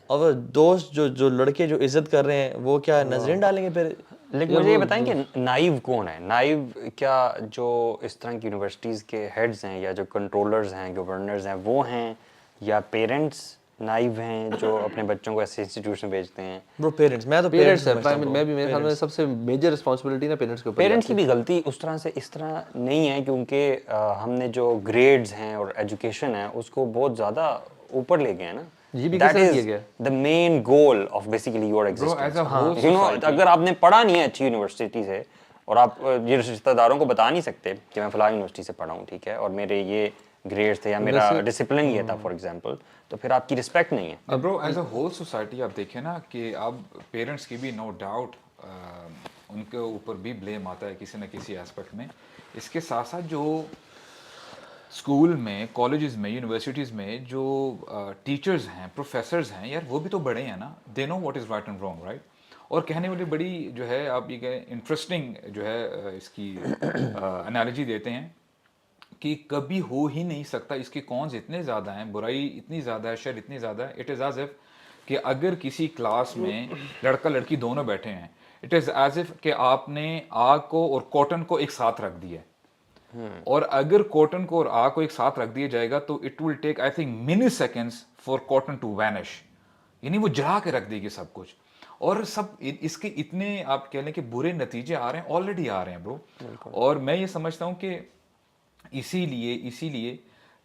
اور دوست جو لڑکے جو عزت کر رہے ہیں وہ کیا نظریں ڈالیں گے پھر؟ لیکن مجھے یہ بتائیں کہ نائیو کون ہے؟ نائیو کیا جو اس طرح کی یونیورسٹیز کے ہیڈز ہیں یا جو کنٹرولرز ہیں, گورنرز ہیں, وہ ہیں, یا پیرنٹس نائیو ہیں جو اپنے بچوں کو ایسے انسٹیٹیوشن بھیجتے ہیں؟ برو پیرنٹس, میں تو پیرنٹس میں بھی میرے خیال میں سب سے میجر رسپانسبلٹی نا پیرنٹس کے اوپر. پیرنٹس کی بھی غلطی اس طرح نہیں ہے, کیونکہ ہم نے جو گریڈز ہیں اور ایجوکیشن ہے اس کو بہت زیادہ اوپر لے گئے ہیں نا. یہ بھی کیا گیا the main goal of basically your existence. You know, اگر آپ نے پڑھا نہیں ہے اچھی یونیورسٹی سے, اور آپ یہ رشتہ داروں کو بتا نہیں سکتے کہ میں فلاں یونیورسٹی سے پڑھا ہوں, ٹھیک ہے, اور میرے یہ گریڈز تھے یا میرا ڈسپلن یہ تھا فار ایگزامپل, تو پھر آپ کی رسپیکٹ نہیں ہے. برو ایز اے ہول سوسائٹی آپ دیکھیں نا کہ اب پیرنٹس کی بھی نو ڈاؤٹ ان کے اوپر بھی بلیم آتا ہے کسی نہ کسی ایسپیکٹ میں. اس کے ساتھ ساتھ جو اسکول میں, کالجز میں, یونیورسٹیز میں جو ٹیچرز ہیں, پروفیسرز ہیں, یار وہ بھی تو بڑے ہیں نا, they know what is right and wrong, right. اور کہنے والی بڑی جو ہے آپ یہ کہیں انٹرسٹنگ جو ہے اس کی انالوجی دیتے ہیں کہ کبھی ہو ہی نہیں سکتا, اس کے کونز اتنے زیادہ ہیں, برائی اتنی زیادہ ہے, شر اتنی زیادہ ہے. اٹ از ایز اف کہ اگر کسی کلاس میں لڑکا لڑکی دونوں بیٹھے ہیں, اٹ از ایز اف کہ آپ نے آگ کو اور کاٹن کو ایک ساتھ رکھ دیا ہے, اور اگر کاٹن کو اور آگ کو ایک ساتھ رکھ دیا جائے گا تو it will take I think many seconds for cotton to vanish, یعنی وہ جلا کے رکھ دے گی سب کچھ. اور سب اس کے اتنے آپ کہہ لیں کہ برے نتیجے آ رہے ہیں, آلریڈی آ رہے ہیں برو. اور میں یہ سمجھتا ہوں کہ اسی لیے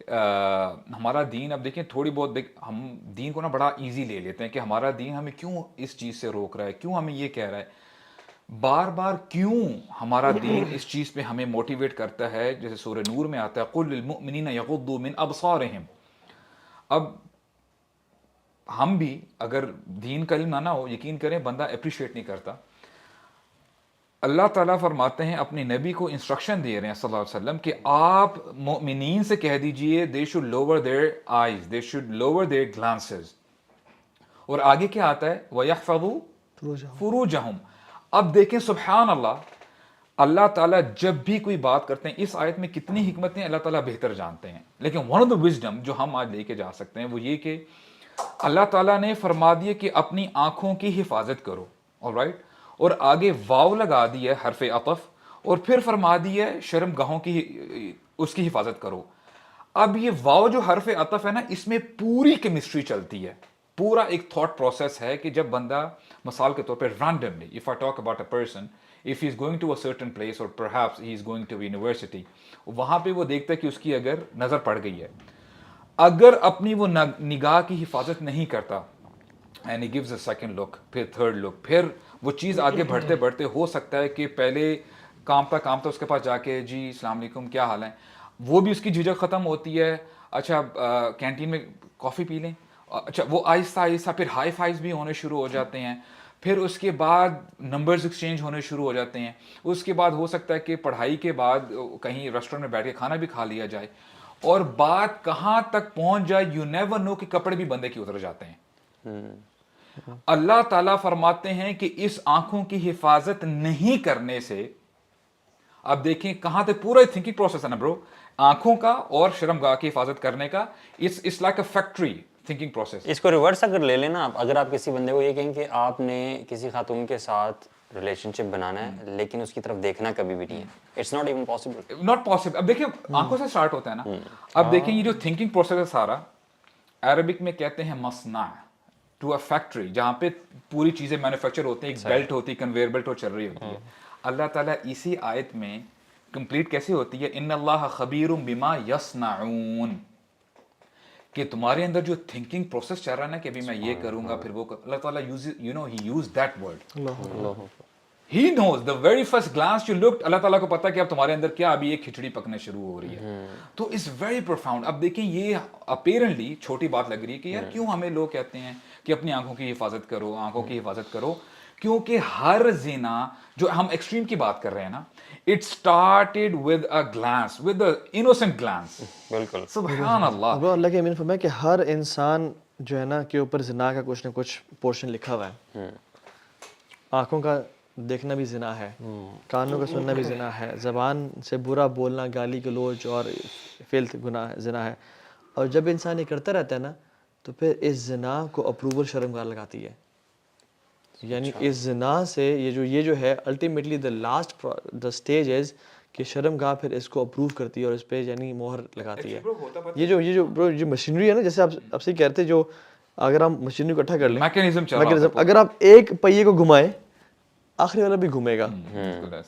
ہمارا دین, اب دیکھیں تھوڑی بہت ہم دین کو نا بڑا ایزی لے لیتے ہیں کہ ہمارا دین ہمیں کیوں اس چیز سے روک رہا ہے, کیوں ہمیں یہ کہہ رہا ہے بار بار, کیوں ہمارا دین اس چیز پہ ہمیں موٹیویٹ کرتا ہے. جیسے سورہ نور میں آتا ہے قُلْ لِلْمُؤْمِنِينَ يَغُضُّوا مِنْ أَبْصَارِهِمْ. اب ہم بھی اگر دین کا علم نہ ہو, یقین کریں بندہ اپریشیٹ نہیں کرتا. اللہ تعالیٰ فرماتے ہیں اپنے نبی کو انسٹرکشن دے رہے ہیں صلی اللہ علیہ وسلم کہ آپ مؤمنین سے کہہ دیجئے they should lower their eyes, they should lower their glances. اور آگے کیا آتا ہے وَيَحْفَظُوا فُرُوجَهُمْ. اب دیکھیں سبحان اللہ, اللہ تعالیٰ جب بھی کوئی بات کرتے ہیں, اس آیت میں کتنی حکمتیں اللہ تعالیٰ بہتر جانتے ہیں, لیکن one of the wisdom جو ہم آج لے کے جا سکتے ہیں وہ یہ کہ اللہ تعالیٰ نے فرما دیا کہ اپنی آنکھوں کی حفاظت کرو, alright, اور آگے واو لگا دی ہے حرف عطف, اور پھر فرما دی ہے شرم گاہوں کی اس کی حفاظت کرو. اب یہ واو جو حرف عطف ہے نا, اس میں پوری کیمسٹری چلتی ہے, پورا ایک تھاٹ پروسیس ہے کہ جب بندہ مثال کے طور پہ randomly, if I talk about a person, if he is going to a certain place or perhaps he is going to a university, وہاں پہ وہ دیکھتا ہے کہ اس کی اگر نظر پڑ گئی ہے, اگر اپنی وہ نگاہ کی حفاظت نہیں کرتا, and he gives a second look, پھر third look, پھر وہ چیز آگے بڑھتے بڑھتے ہو سکتا ہے کہ پہلے کامتا اس کے پاس جا کے جی السلام علیکم کیا حال ہے, وہ بھی اس کی جھجک ختم ہوتی ہے, اچھا کینٹین میں کافی پی لیں, اچھا وہ آہستہ آہستہ پھر ہائی فائز بھی ہونے شروع ہو جاتے ہیں, پھر اس کے بعد نمبرز ایکسچینج ہونے شروع ہو جاتے ہیں, اس کے بعد ہو سکتا ہے کہ پڑھائی کے بعد کہیں ریسٹورینٹ میں بیٹھ کے کھانا بھی کھا لیا جائے, اور بات کہاں تک پہنچ جائے یو نیور نو کہ کپڑے بھی بندے کے اتر جاتے ہیں. اللہ تعالیٰ فرماتے ہیں کہ اس آنکھوں کی حفاظت نہیں کرنے سے, اب دیکھیں کہاں تک پورا تھنکنگ پروسیس ہے نا برو, آنکھوں کا اور شرمگاہ کی حفاظت کرنے کا, it's like a factory thinking process. اس کو ریورس اگر لے لینا, اگر آپ کسی بندے کو یہ کہیں کہ آپ نے کسی خاتون کے ساتھ ریلیشن شپ بنانا ہے لیکن اس کی طرف دیکھنا کبھی بھی نہیں ہے, it's not even possible, not possible. اب دیکھیں آنکھوں سے اسٹارٹ ہوتا ہے نا. اب دیکھیں یہ جو تھنکنگ پروسیس ہے سارا, عربک میں کہتے ہیں مصنع, ٹو اے فیکٹری جہاں پہ پوری چیزیں مینوفیکچر ہوتی ہیں, ایک بیلٹ ہوتی ہے, کنویئر بیلٹ اور چل رہی ہوتی ہے. اللہ تعالیٰ اسی آیت میں کمپلیٹ کیسے ہوتی ہے, ان اللہ خبیر بما یصنعون, کہ تمہارے اندر جو تھنکنگ پروسیس چل رہا ہے نا کہ ابھی میں یہ کروں گا پھر وہ, اللہ تعالیٰ he used that word. He knows the very first glance you looked, اللہ تعالیٰ کو پتا کہ اب تمہارے اندر کیا ابھی ایک کھچڑی پکنے شروع ہو رہی ہے. تو it's very profound. اب دیکھیں یہ apparently چھوٹی بات لگ رہی ہے کہ یار کیوں ہمیں لوگ کہتے ہیں کہ اپنی آنکھوں کی حفاظت کرو, آنکھوں کی حفاظت کرو, کیونکہ ہر زنا جو ہم ایکسٹریم کی بات کر رہے ہیں نا, it started with a glance, with the innocent glance. بالکل سبحان اللہ. وہ اللہ کے امین فرمایا کہ ہر انسان جو ہے نا کے اوپر زنا کا کچھ نہ کچھ پورشن لکھا ہوا ہے. آنکھوں کا دیکھنا بھی زنا ہے, کانوں کا سننا بھی زنا ہے, زبان سے برا بولنا, گالی گلوچ اور فلت گناہ زنا ہے. اور جب انسان یہ کرتا رہتا ہے نا تو پھر اس زنا کو اپروول شرمگاہ لگاتی ہے. یعنی اس زنا سے یہ جو ہے الٹیمیٹلی دا اسٹیج از کہ شرمگاہ پھر اس کو اپروو کرتی ہے اور اس پہ یعنی مہر لگاتی ہے. یہ جو مشینری ہے نا, جیسے آپ سے کہتے ہیں, جو اگر ہم مشینری کو اکٹھا کر لیں, میکینزم, اگر آپ ایک پہیے کو گھمائیں آخری والا بھی گھومے گا,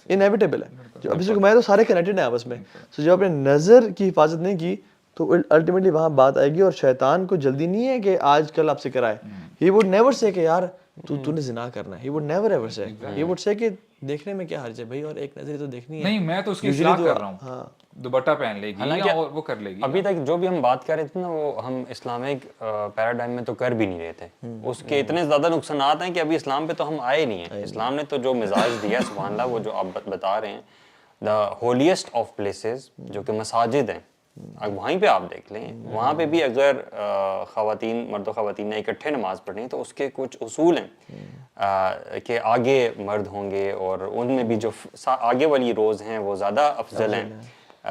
انیویٹیبل ہے. جو اب اس کو گھمائے تو سارے کنیکٹڈ ہیں آپس میں. سو جب آپ نے نظر کی حفاظت نہیں کی تو الٹیمیٹلی وہاں بات آئے گی. اور شیطان کو جلدی نہیں ہے کہ آج کل آپ سے کرائے. ہی وڈ نیور سے کہ یار تو نے زنا کرنا ہے. ہی وڈ نیور ایور سے. ہی وڈ سے کہ دیکھنے میں کیا حرج ہے بھائی, اور ایک نظر تو دیکھنی ہے. نہیں میں تو اس کی اصلاح کر رہا ہوں, دوپٹہ پہن لے گی اور وہ کر لے گی. ابھی تک جو بھی ہم بات کر رہے تھے نا, وہ ہم اسلامک پیراڈائم میں تو کر بھی نہیں رہے تھے. اس کے اتنے زیادہ نقصانات ہیں کہ ابھی اسلام پہ تو ہم آئے نہیں ہیں. اسلام نے تو جو مزاج دیا سبحان اللہ, وہ جو آپ بتا رہے ہیں, دا ہولیسٹ آف پلیسز جو کہ مساجد ہیں, وہیں پہ آپ دیکھ لیں, وہاں پہ بھی اگر خواتین, مرد و خواتین نے اکٹھے نماز پڑھنی تو اس کے کچھ اصول ہیں کہ آگے مرد ہوں گے, اور ان میں بھی جو آگے والی روز ہیں وہ زیادہ افضل ہیں,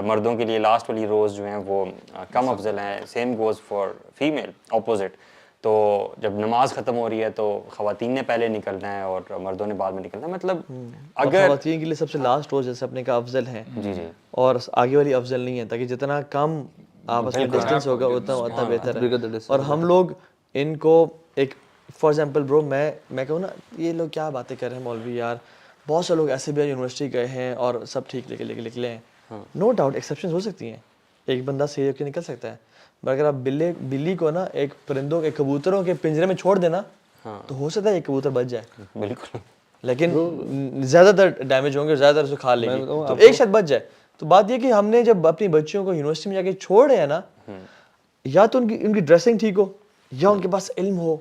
مردوں کے لیے لاسٹ والی روز جو ہیں وہ کم افضل ہیں. Same goes for female opposite. تو جب نماز ختم ہو رہی ہے تو خواتین نے پہلے نکلنا ہے اور مردوں نے بعد میں نکلنا ہے. مطلب اگر خواتین کے لیے سب سے لاسٹ روز جیسے اپنے کا افضل ہے, جی جی, اور آگے والی افضل نہیں ہے, تاکہ جتنا کم آپس میں ڈسٹینس ہوگا اتنا بہتر ہے. اور ہم لوگ ان کو ایک فار ایگزامپل برو میں کہوں نا, یہ لوگ کیا باتیں کر رہے ہیں مولوی یار, بہت سے لوگ ایسے بھی یونیورسٹی گئے ہیں اور سب ٹھیک نکلے ہیں. نو ڈاؤٹ ایکسیپشنز ہو سکتی ہیں, ایک بندہ صحیح ہو کے نکل سکتا ہے, مگر اگر آپ بلی کو نا ایک پرندوں کے کبوتروں کے پنجرے میں چھوڑ دینا تو ہو سکتا ہے ایک کبوتر بچ جائے, بالکل, لیکن زیادہ تر ڈیمیج ہوں گے, زیادہ تر اسے کھا لے گی, تو ایک شاید بچ جائے. تو بات یہ کہ ہم نے جب اپنی بچیوں کو یونیورسٹی میں جا کے چھوڑ رہے ہیں نا, یا تو ان کی ڈریسنگ ٹھیک ہو, یا ان کے پاس علم ہو,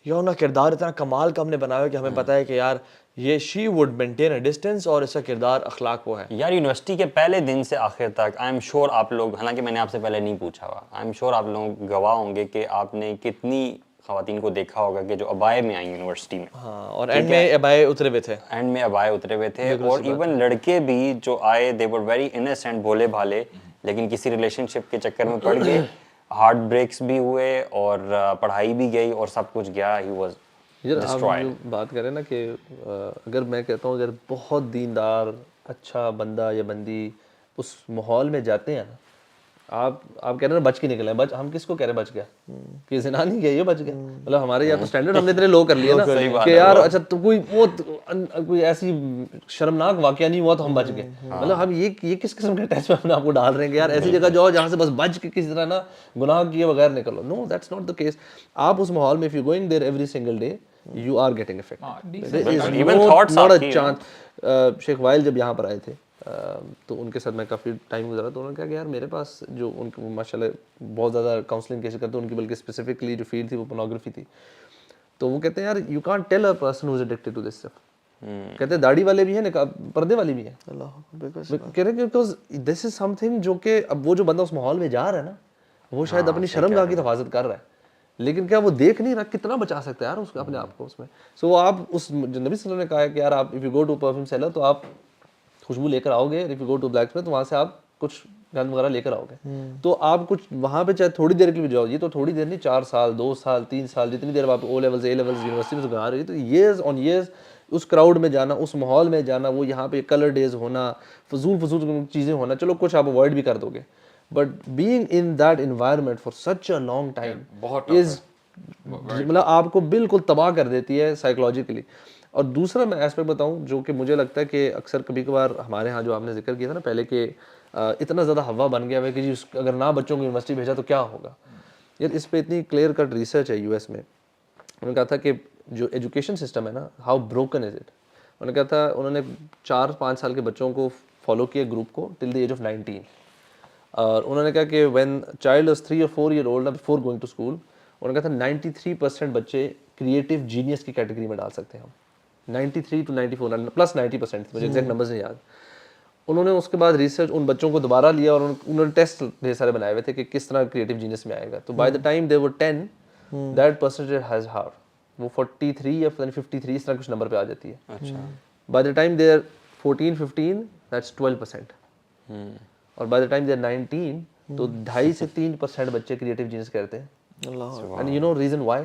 یا ان کا کردار اتنا کمال کا ہم نے بنایا کہ ہمیں پتہ ہے کہ یار یہ she would maintain a distance اور اس کا کردار اخلاق وہ ہے. یار یونیورسٹی کے پہلے دن سے آخر تک آئی ایم شیور آپ لوگ, حالانکہ میں نے آپ سے پہلے نہیں پوچھا ہوا, آئی ایم شیور آپ لوگ گواہ ہوں گے کہ آپ نے کتنی خواتین کو دیکھا ہوگا کہ جو ابائے میں آئیں یونیورسٹی میں, ہاں, اور اینڈ میں ابائے اترے ہوئے تھے, اینڈ میں ابائے اترے ہوئے تھے, اور ایون لڑکے بھی جو آئے دے ور ویری انسینٹ, بھولے بھالے, لیکن کسی ریلیشن شپ کے چکر میں پڑ گئے, ہارٹ بریکس بھی ہوئے اور پڑھائی بھی گئی اور سب کچھ گیا. ہی واز آپ جو بات کریں نا کہ اگر میں کہتا ہوں اگر بہت دیندار اچھا بندہ یا بندی اس ماحول میں جاتے ہیں نا, آپ کہہ رہے ہیں بچ کے نکلے ہیں, ہم کس کو کہہ رہے ہیں بچ گیا, کہ زنا نہیں کیا یہ بچ گیا, مطلب ہمارے یہاں تو اسٹینڈرڈ ہم نے اتنے لو کر لیا نا کہ یار اچھا تو کوئی ایسی شرمناک واقعہ نہیں ہوا تو ہم بچ گئے. مطلب ہم یہ کس قسم کے ٹیسٹ میں اپنے آپ کو ڈال رہے ہیں کہ یار ایسی جگہ جاؤ جہاں سے بس بچ کے کسی طرح نا گناہ کیے بغیر نکلو. نو دیٹس ناٹ دا کیس. آپ اس ماحول میں if you going there every single day you are getting affected. There is not a chance. Sheikh while جب یہاں پر آئے تھے تو ان کے ساتھ میں کافی ٹائم گزارا, تو انہوں نے کہا کہ یار میرے پاس جو ان کو ماشاء اللہ بہت زیادہ کاؤنسلنگ کیسے کرتے ان کی, بلکہ اسپیسیفکلی جو فیلڈ تھی وہ پورنوگرافی تھی. تو وہ کہتے ہیں یار you can't tell a person who is addicted to this stuff. کہتے ہیں داڑھی والے بھی ہیں, پردے والی بھی ہیں. کہہ رہے ہیں because this is some thing جو کہ اب وہ جو بندہ اس ماحول میں جا رہا ہے نا, وہ شاید اپنی شرمگاہ کی حفاظت کر رہا ہے, لیکن کیا وہ دیکھ نہیں رہا کتنا بچا سکتا ہے یار اس اپنے آپ کو اس میں. سو آپ اس نبی صلی اللہ علیہ وسلم نے کہا ہے کہ یار آپ if you go to perfume seller تو آپ خوشبو لے کر آؤ گے, if you go to blacksmith تو وہاں سے آپ کچھ گند وغیرہ لے کر آؤ گے. تو آپ کچھ وہاں پہ چاہے تھوڑی دیر کے بھی جاؤ, یہ تو تھوڑی دیر نہیں, 4 سال 2 سال 3 سال جتنی دیر آپ O levels A levels university میں گزار رہی ہے, تو ایئرز آن ایئرز اس کراؤڈ میں جانا, اس ماحول میں جانا, وہ یہاں پہ کلر ڈیز ہونا, فضول چیزیں ہونا, چلو کچھ آپ اوائڈ بھی کر دو گے, but being in that environment for such a long time is مطلب آپ کو بالکل تباہ کر دیتی ہے سائیکولوجیکلی. اور دوسرا میں ایسپیکٹ بتاؤں جو کہ مجھے لگتا ہے کہ اکثر کبھی کبھار ہمارے ہاں جو آپ نے ذکر کیا تھا نا پہلے کہ اتنا زیادہ ہوا بن گیا ہے کہ جی اگر نہ بچوں کو یونیورسٹی بھیجا تو کیا ہوگا. یار اس پہ اتنی کلیئر کٹ ریسرچ ہے یو ایس میں. انہوں نے کہا تھا کہ جو ایجوکیشن سسٹم ہے نا, ہاؤ بروکن از اٹ. انہوں نے کہا تھا انہوں نے 4-5 سال کے بچوں کو فالو کیا گروپ کو ٹل دی ایج آف 19, اور انہوں نے کہا کہ when child is 3 or 4 year old before going to school, انہوں نے کہا تھا 93% بچے کریٹو جینیس کی کیٹیگری میں ڈال سکتے ہیں ہم. 93 to 94 پلس 90%, مجھے ایگزیکٹ نمبرز نہیں یاد. انہوں نے اس کے بعد ریسرچ ان بچوں کو دوبارہ لیا اور انہوں نے ٹیسٹ ڈھیر سارے بنائے ہوئے تھے کہ کس طرح کریٹو جینیس میں آئے گا. تو by the time they were 10 that percentage has half, وہ 43 یا 53 اس طرح کچھ نمبر پہ آ جاتی ہے. By the time they are 14-15 that's 12%, اور by the time they are 19 تو 2.5 سے 3% بچے کریٹو جینیس کرتے ہیں. And you know reason why?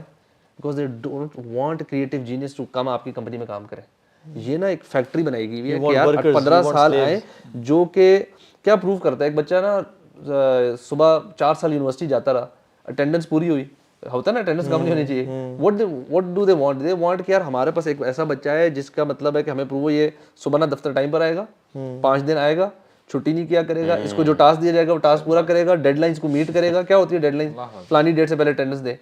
Because they don't want creative genius to come آپ کی کمپنی میں کام کرے. یہ نا ایک فیکٹری بنائی گئی ہے کہ یار 15 سال آئے, جو کہ کیا پروو کرتا ہے ایک بچہ نا صبح 4 سال یونیورسٹی جاتا رہا, اٹینڈنس پوری ہوئی, ہوتا ہے نا اٹینڈنس کم نہیں ہونی چاہیے. what do they want? They want کہ یار ہمارے پاس ایک ایسا بچہ ہے جس کا مطلب ہے کہ ہمیں پروو یہ صبح نا دفتر ٹائم پر آئے گا, 5 دن آئے گا, چھٹی نہیں کیا کرے گا, اس کو جو ٹاسک دیا جائے گا وہ ٹاسک پورا کرے گا, ڈیڈ لائنس کو میٹ کرے گا. کیا ہوتی ہے ڈیڈ لائن؟ فلانی ڈیٹ سے پہلے اٹینڈنس دے,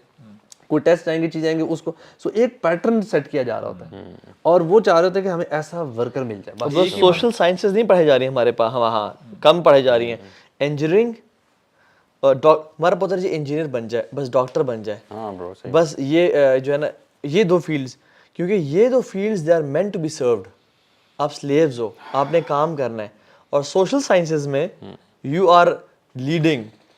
کوئی ٹیسٹ آئیں گے چیز آئیں گے اس کو. سو ایک پیٹرن سیٹ کیا جا رہا ہوتا ہے, اور وہ چاہ رہے ہوتے ہیں کہ ہمیں ایسا ورکر مل جائے. بس سوشل سائنسز نہیں پڑھائی جا رہی ہیں ہمارے پاس, وہاں کم پڑھائی جا رہی ہیں. انجینئرنگ اور ہمارا پتہ ہے انجینئر بن جائے, بس ڈاکٹر بن جائے, بس یہ جو ہے نا یہ 2 فیلڈز, کیونکہ یہ 2 fields they are meant to be served. آپ سلیوز ہو, آپ نے کام کرنا ہے. اور سوشل سائنسز میں یو آر لیڈنگ,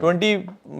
20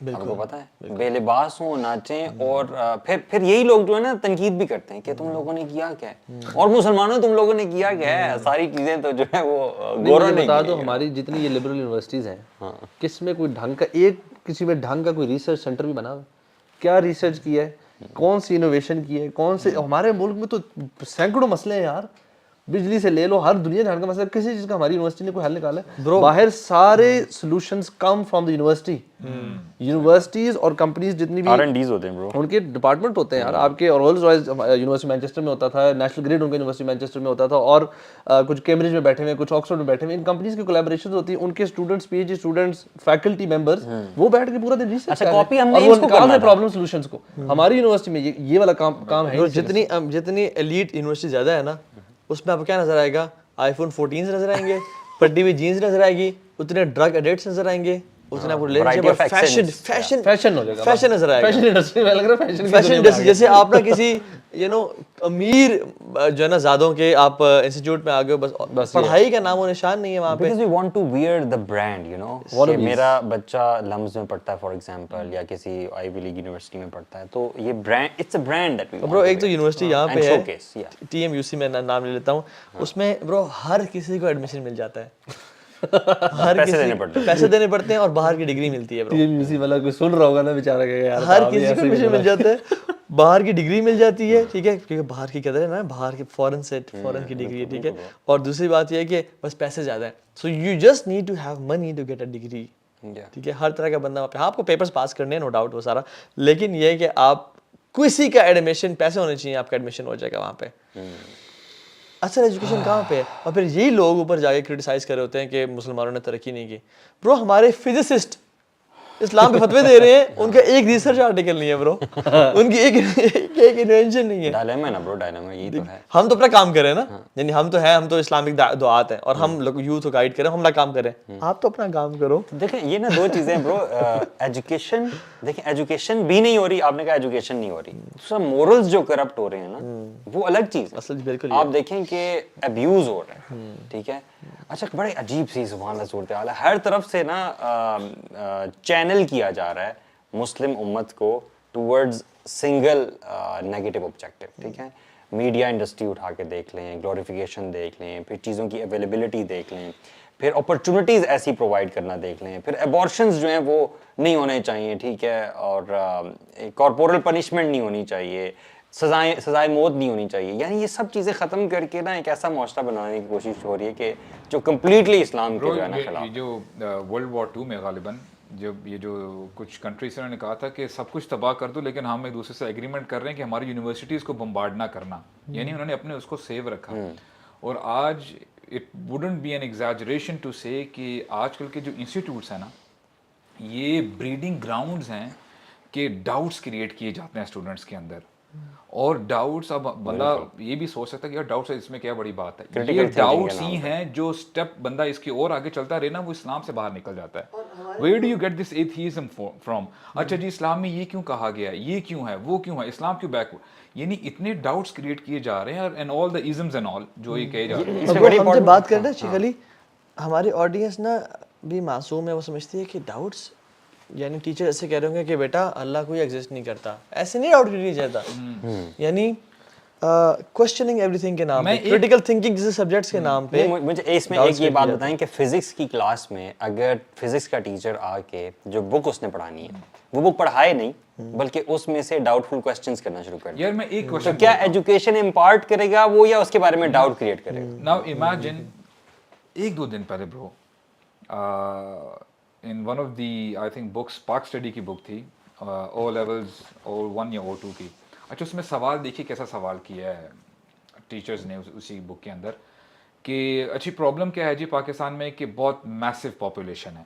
آپ کو پتا ہے بے لباس ہوں ناچیں اور پھر یہی لوگ جو ہے نا تنقید بھی کرتے ہیں کہ تم لوگوں نے کیا کیا ہے اور مسلمانوں تم لوگوں نے کیا کیا ہے, ساری چیزیں تو جو ہے وہ گوروں نے بتا دو ہماری جتنی یہ لبرل یونیورسٹیز ہیں کس میں کوئی ڈھنگ کا ایک کسی میں ڈھنگ کا کوئی ریسرچ سینٹر بھی بنا, کیا ریسرچ کیا ہے, کون سی انوویشن کی ہے, کون سے ہمارے ملک میں تو سینکڑوں مسئلے ہیں یار, بجلی سے لے لو ہر دنیا جہاں کا مسئلہ کسی چیز کا ہماری یونیورسٹی نے کوئی حل نکالا ہے. باہر سارے solutions come from the university. Universities اور کمپنیز جتنی بھی R&Ds ہوتے ہیں برو, ان کے ڈپارٹمنٹ ہوتے ہیں یار. آپ کے اور رولز رائس یونیورسٹی مینچسٹر میں ہوتا تھا, نیشنل گریڈ ان کا یونیورسٹی مینچسٹر میں ہوتا تھا, اور کچھ کیمبرج میں بیٹھے ہوئے, کچھ آکسفورڈ میں بیٹھے ہوئے. ان کمپنیز کی کولیبریشنز ہوتی ہیں, ان کے students P H D students faculty members وہ بیٹھ کے پورا دن ریسرچ کر رہے ہیں اور وہ نکال رہے پرابلم سولوشنز کو. ہماری یونیورسٹی میں یہ والا کام ہے. جتنی ایلیٹ یونیورسٹی زیادہ ہے نا اس میں آپ کو کیا نظر آئے گا, آئی فون 14 نظر آئیں گے, پٹی ہوئی جینس نظر آئے گی, اتنے ڈرگ ایڈکٹس نظر آئیں گے, اتنا آپ کو فیشن ہو جائے گا, فیشن نظر آئے گا. فیشن انڈسٹری میں لگ رہا ہے فیشن جیسے آپ نا کسی امیر جو ہے نا زادوں کے آپ انسٹیٹیوٹ میں آ گئے, بس پڑھائی کا نام و نشان نہیں ہے وہاں پہ. because we want to wear the brand, you know, کہ میرا بچہ لمز میں پڑھتا ہے فار ایگزامپل یا کسی آئی لیگ یونیورسٹی میں پڑھتا ہے تو یہ brand, it's a brand that we want. Bro ایک تو یونیورسٹی یہاں پہ ہے ٹی ایم یو سی, میں نام لے لیتا ہوں, اس میں برو ہر کسی کو ایڈمیشن مل جاتا ہے, پیسے دینے پڑتے ہیں اور باہر کی ڈگری ملتی ہے. ٹی ایم یو سی والا کوئی سن رہا ہوگا نا بیچارہ کہ یار ہر کسی کو ایڈمیشن مل جاتا ہے, باہر کی ڈگری مل جاتی ہے, ٹھیک ہے, کیونکہ باہر کی قدر ہے نا, باہر کے فورن کی ڈگری ہے, ٹھیک ہے. اور دوسری بات یہ ہے کہ بس پیسے زیادہ ہیں, so you just need to have money to get a degree, ٹھیک ہے. ہر طرح کا بندہ وہاں پہ, آپ کو پیپرز پاس کرنے ہیں نو ڈاؤٹ وہ سارا, لیکن یہ ہے کہ آپ کسی کا ایڈمیشن پیسے ہونے چاہیے, آپ کا ایڈمیشن ہو جائے گا وہاں پہ. اصل ایجوکیشن کہاں پہ ہے؟ اور پھر یہی لوگ اوپر جا کے کرٹیسائز کر رہے ہوتے ہیں کہ مسلمانوں نے ترقی نہیں کی. برو ہمارے فزسسٹ اسلام پہ فتوے دے رہے ہیں, ان کا ایک ریسرچ آرٹیکل نہیں ہے برو, ان کی ایک انوینشن نہیں ہے. ڈائلیما ہے نا برو, ڈائلیما یہی تو ہے. ہم تو اپنا کام کریں نا, یعنی ہم تو ہیں, ہم تو اسلامک دعات ہیں اور ہم لوگ یوتھ کو گائیڈ کریں, ہم اپنا کام کریں, آپ تو اپنا کام کرو. دیکھیں یہ نا دو چیزیں برو, ایجوکیشن, دیکھیں ایجوکیشن بھی نہیں ہو رہی, آپ نے کہا ایجوکیشن نہیں ہو رہی, دوسرا مورلز جو کرپٹ ہو رہے ہیں نا وہ الگ چیز ہے. اصل بالکل آپ دیکھیں کہ ابیوز ہو رہا ہے, ٹھیک ہے. اچھا بڑے عجیب سی سبحان اللہ صورتحال ہے, ہر طرف سے نا چینل کیا جا رہا ہے مسلم امت کو ٹورڈز سنگل نیگیٹو آبجیکٹیو, ٹھیک ہے. میڈیا انڈسٹری اٹھا کے دیکھ لیں, گلوریفیکیشن دیکھ لیں, پھر چیزوں کی اویلیبلٹی دیکھ لیں, پھر اپرچونیٹیز ایسی پرووائڈ کرنا دیکھ لیں, پھر ایبورشنز جو ہیں وہ نہیں ہونے چاہیے, ٹھیک ہے, اور کارپورل پنشمنٹ نہیں ہونی چاہیے, سزائے موت نہیں ہونی چاہیے. یعنی یہ سب چیزیں ختم کر کے نا ایک ایسا معاشرہ بنانے کی کوشش ہو رہی ہے کہ جو کمپلیٹلی اسلام کے جو ہے نا خلاف. جو ورلڈ وار 2 میں غالباً جب یہ جو کچھ کنٹریز سے انہوں نے کہا تھا کہ سب کچھ تباہ کر دو لیکن ہم ایک دوسرے سے ایگریمنٹ کر رہے ہیں کہ ہماری یونیورسٹیز کو بمبارڈ نہ کرنا, یعنی انہوں نے اپنے اس کو سیو رکھا. اور آج it wouldn't be an exaggeration to say کہ آج کل کے جو انسٹیٹیوٹس ہیں نا یہ بریڈنگ گراؤنڈز ہیں کہ ڈاؤٹس کریٹ کیے جاتے ہیں اسٹوڈنٹس کے اندر. اور ڈاؤٹس, اب بندہ یہ بھی سوچ سکتا ہے کہ یار ڈاؤٹس اس میں کیا بڑی بات ہے, یہ ڈاؤٹس ہی ہیں جو اسٹیپ بندہ اس کی اور آگے چلتا رہے نا وہ اسلام سے باہر نکل جاتا ہے. Where do you get this atheism from, اچھا جی اسلام میں یہ کیوں کہا گیا ہے, یہ کیوں ہے, وہ کیوں ہے, اسلام کیوں بیکورڈ, یعنی اتنے ڈاؤٹس کریٹ کیے جا رہے ہیں and all the ازمز and all جو یہ کہے جا رہے ہیں. ہم جب بات کرتے ہیں شیخلی, ہماری آڈینس نا بھی معصوم ہے, وہ سمجھتی ہے کہ ڈاؤٹس یعنی ٹیچر ایسے کہہ رہے ہوں گے کہ بیٹا اللہ کوئی ایگزسٹ نہیں کرتا, ایسے نہیں ڈاؤٹ کرنی چاہتا. یعنی کوسچننگ ایوری تھنگ کے نام پہ, کریٹیکل تھنکنگ جیسے سبجیکٹس کے نام پہ. مجھے اس میں ایک یہ بات بتائیں کہ فزکس کی کلاس میں اگر فزکس کا ٹیچر آ کے جو بک اس نے پڑھانی ہے وہ بک پڑھائے نہیں بلکہ اس میں سے ڈاؤٹ فل کوسچنز کرنا شروع کر دیں, یار میں ایک کوسچن, کیا ایجوکیشن امپارٹ کرے گا وہ یا اس کے بارے میں ڈاؤٹ کریٹ کرے گا؟ ناؤ امیجن 1-2 دن پہلے برو in one of the I think books, Park Study کی بک تھی, O levels O1 یا O2 کی. اچھا اس میں سوال دیکھیے کیسا سوال کیا ہے ٹیچرز نے اسی بک کے اندر کہ اچھی پرابلم کیا ہے جی پاکستان میں کہ بہت میسو پاپولیشن ہے,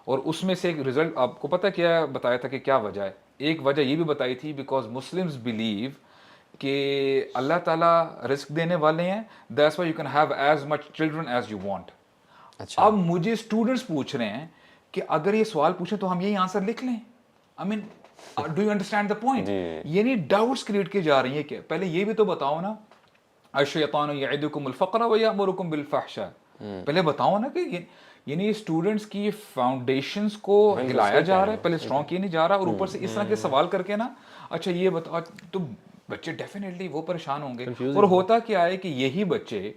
اور اس میں سے ایک رزلٹ آپ کو پتہ کیا بتایا تھا کہ کیا وجہ ہے. ایک وجہ یہ بھی بتائی تھی بیکاز مسلمز بلیو کہ اللہ تعالیٰ رزق دینے والے ہیں, that's why you can have as much children as you want. اب مجھے اسٹوڈنٹس پوچھ رہے ہیں کہ اگر یہ سوال پوچھیں تو ہم یہی آنسر لکھ لیں. I mean do you understand the point, یعنی ڈاؤٹس کریٹ کی جا رہی ہیں کہ پہلے یہ بھی تو بتاؤ نا, الشیطان یعدکم الفقر ویأمرکم بالفحشاء, پہلے بتاؤ نا کہ یعنی اسٹوڈنٹس کی فاؤنڈیشنس کو ہلایا جا رہا ہے, پہلے اسٹرانگ کیا نہیں جا رہا, اور اوپر سے اس طرح کے سوال کر کے نا اچھا یہ بتا, تو بچے ڈیفینیٹلی وہ پریشان ہوں گے. اور ہوتا کیا ہے کہ یہی بچے,